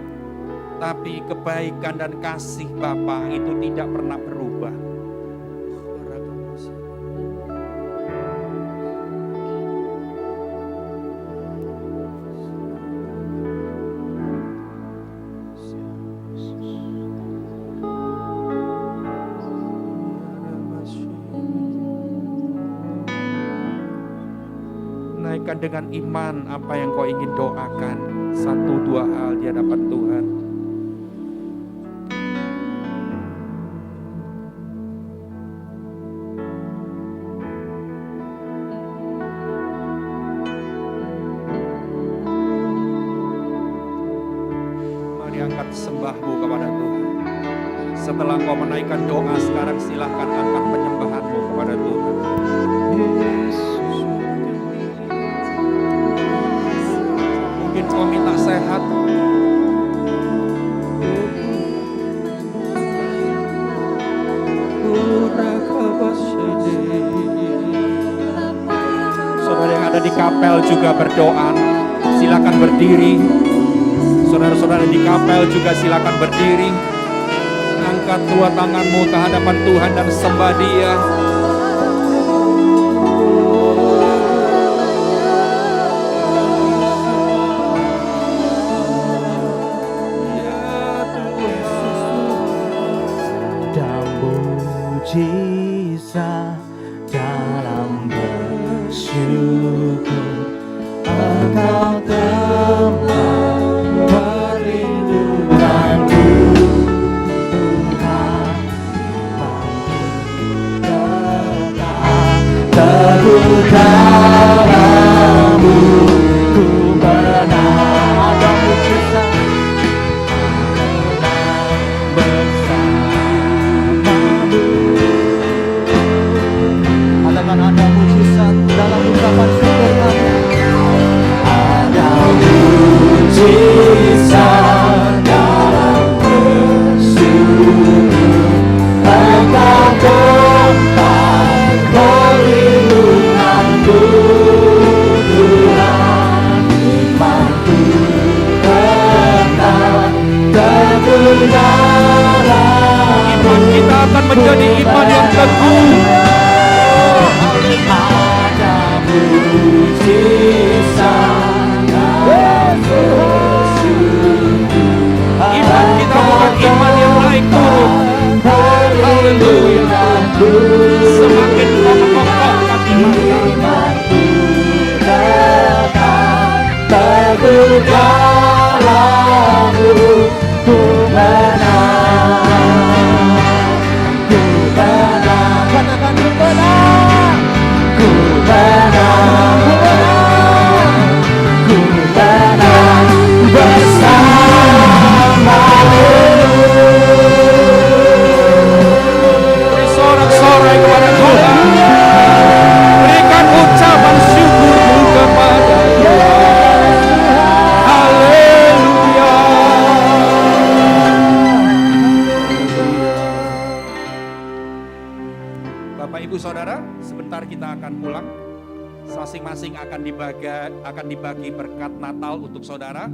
tapi kebaikan dan kasih Bapa itu tidak pernah berubah. Naikkan dengan iman apa yang kau ingin doakan. 1-2 hal di hadapan Tuhan. Mari angkat sembahmu kepada Tuhan. Setelah kau menaikkan doa, sekarang silahkan angkat penyembahanmu kepada Tuhan. Mungkin kau minta sehat. Saudara yang ada di kapel juga berdoa. Silakan berdiri. Saudara-saudara di kapel juga silakan berdiri. Angkat dua tanganmu ke hadapan Tuhan dan sembah Dia. Mujizat dalam bersyukur, Engkau tempat perlindunganku, Tuhan imanku tetap teguh dalam-Mu, ku menang ada mujizat ada mujizat dalam ucapan syukur kami. Ada mujizat dalam bersyukur, Engkau tempat perlindunganku, Tuhan imanku tetap teguh dalam. Iman kita akan menjadi iman yang teguh. Ada mujizat dalam bersyukur, iman kita bukan iman yang naik turun. Haleluya. Semakin kau mengokohkan imanku tetap teguh dalam-Mu, ku menang, ku menang, katakan ku menang. Ku menang, ku menang bersama-Mu. Beri sorak-sorai kepada Tuhan. Berikan ucapan syukurmu kepada Tuhan. Haleluya. Bapak Ibu Saudara, sebentar kita akan pulang. Masing-masing akan dibagi berkat Natal untuk saudara.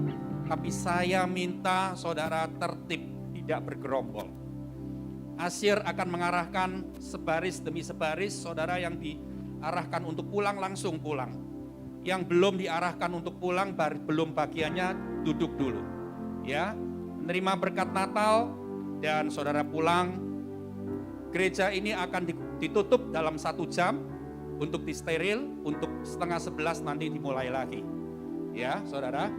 Tapi saya minta saudara tertib, tidak bergerombol. Asyir akan mengarahkan sebaris demi sebaris. Saudara yang diarahkan untuk pulang langsung pulang. Yang belum diarahkan untuk pulang, belum bagiannya, duduk dulu. Ya, menerima berkat Natal dan saudara pulang. Gereja ini akan ditutup dalam 1 jam untuk disteril, untuk 10:30 nanti dimulai lagi. Ya, saudara.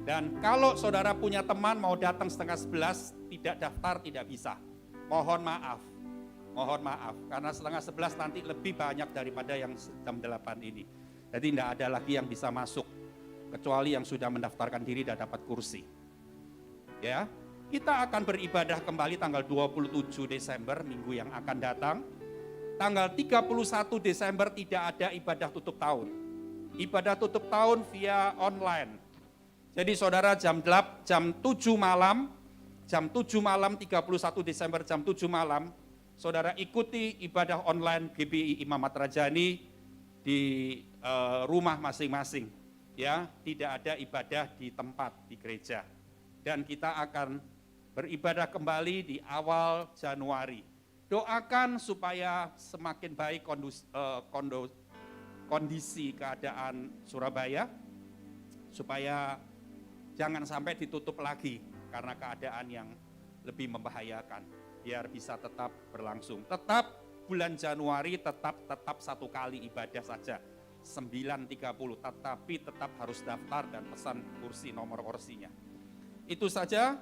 Dan kalau saudara punya teman mau datang 10:30 tidak daftar, tidak bisa. Mohon maaf, karena 10:30 nanti lebih banyak daripada yang jam 8 ini. Jadi tidak ada lagi yang bisa masuk. kecuali yang sudah mendaftarkan diri dan dapat kursi. Ya, kita akan beribadah kembali tanggal 27 Desember minggu yang akan datang. Tanggal 31 Desember tidak ada ibadah tutup tahun. Ibadah tutup tahun via online. Jadi saudara jam 7 malam 31 Desember jam 7 malam, saudara ikuti ibadah online GBI Imam Ahmad Rajani di rumah masing-masing. Ya, tidak ada ibadah di tempat di gereja. Dan kita akan beribadah kembali di awal Januari. Doakan supaya semakin baik kondisi keadaan Surabaya, supaya jangan sampai ditutup lagi karena keadaan yang lebih membahayakan, biar bisa tetap berlangsung. Tetap bulan Januari tetap satu kali ibadah saja, 9.30, tetapi tetap harus daftar dan pesan kursi, nomor kursinya. Itu saja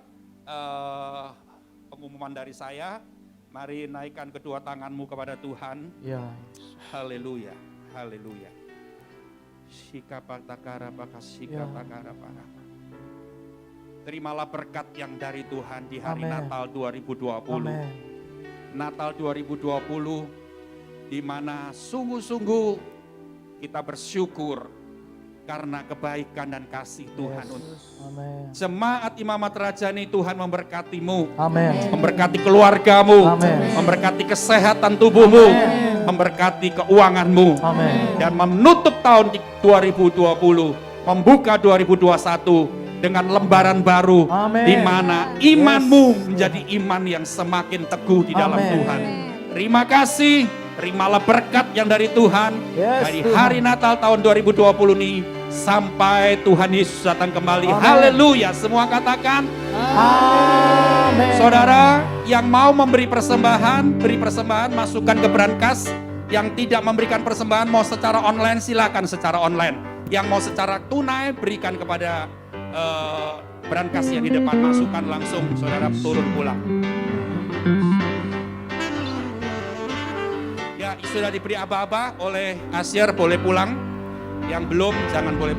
pengumuman dari saya. Mari naikkan kedua tanganmu kepada Tuhan. Ya. Haleluya, haleluya. Terimalah berkat yang dari Tuhan di hari Amen. Natal 2020. Amen. Natal 2020 di mana sungguh-sungguh kita bersyukur karena kebaikan dan kasih Tuhan. Amen. Jemaat Imam Ahmad Rajani, Tuhan memberkatimu, Amen. memberkati keluargamu, Amen. memberkati kesehatan tubuhmu, memberkati keuanganmu, Amen. dan menutup tahun 2020, membuka 2021 dengan lembaran baru, Amen. di mana imanmu menjadi iman yang semakin teguh di dalam Amen. Tuhan. Terima kasih, terimalah berkat yang dari Tuhan, Yes, dari Tuhan. hari Natal tahun 2020 ini sampai Tuhan Yesus datang kembali. Amen. Haleluya, semua katakan. Amen. Saudara yang mau memberi persembahan, beri persembahan, masukkan ke brankas. Yang tidak memberikan persembahan, mau secara online, silakan secara online. Yang mau secara tunai, berikan kepada brankas yang di depan, masukkan langsung, saudara turun pulang. Ya, sudah diberi aba-aba oleh Asyar, boleh pulang. Yang belum, jangan pulang.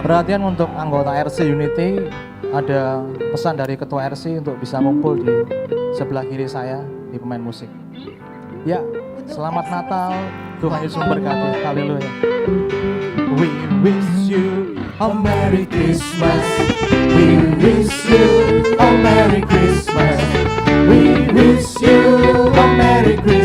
Perhatian untuk anggota RC Unity, ada pesan dari ketua RC untuk bisa ngumpul di sebelah kiri saya di pemain musik. Ya, selamat Natal, Tuhan Yesus memberkati. Haleluya. We wish you a Merry Christmas. We wish you a Merry Christmas. We wish you a Merry Christmas.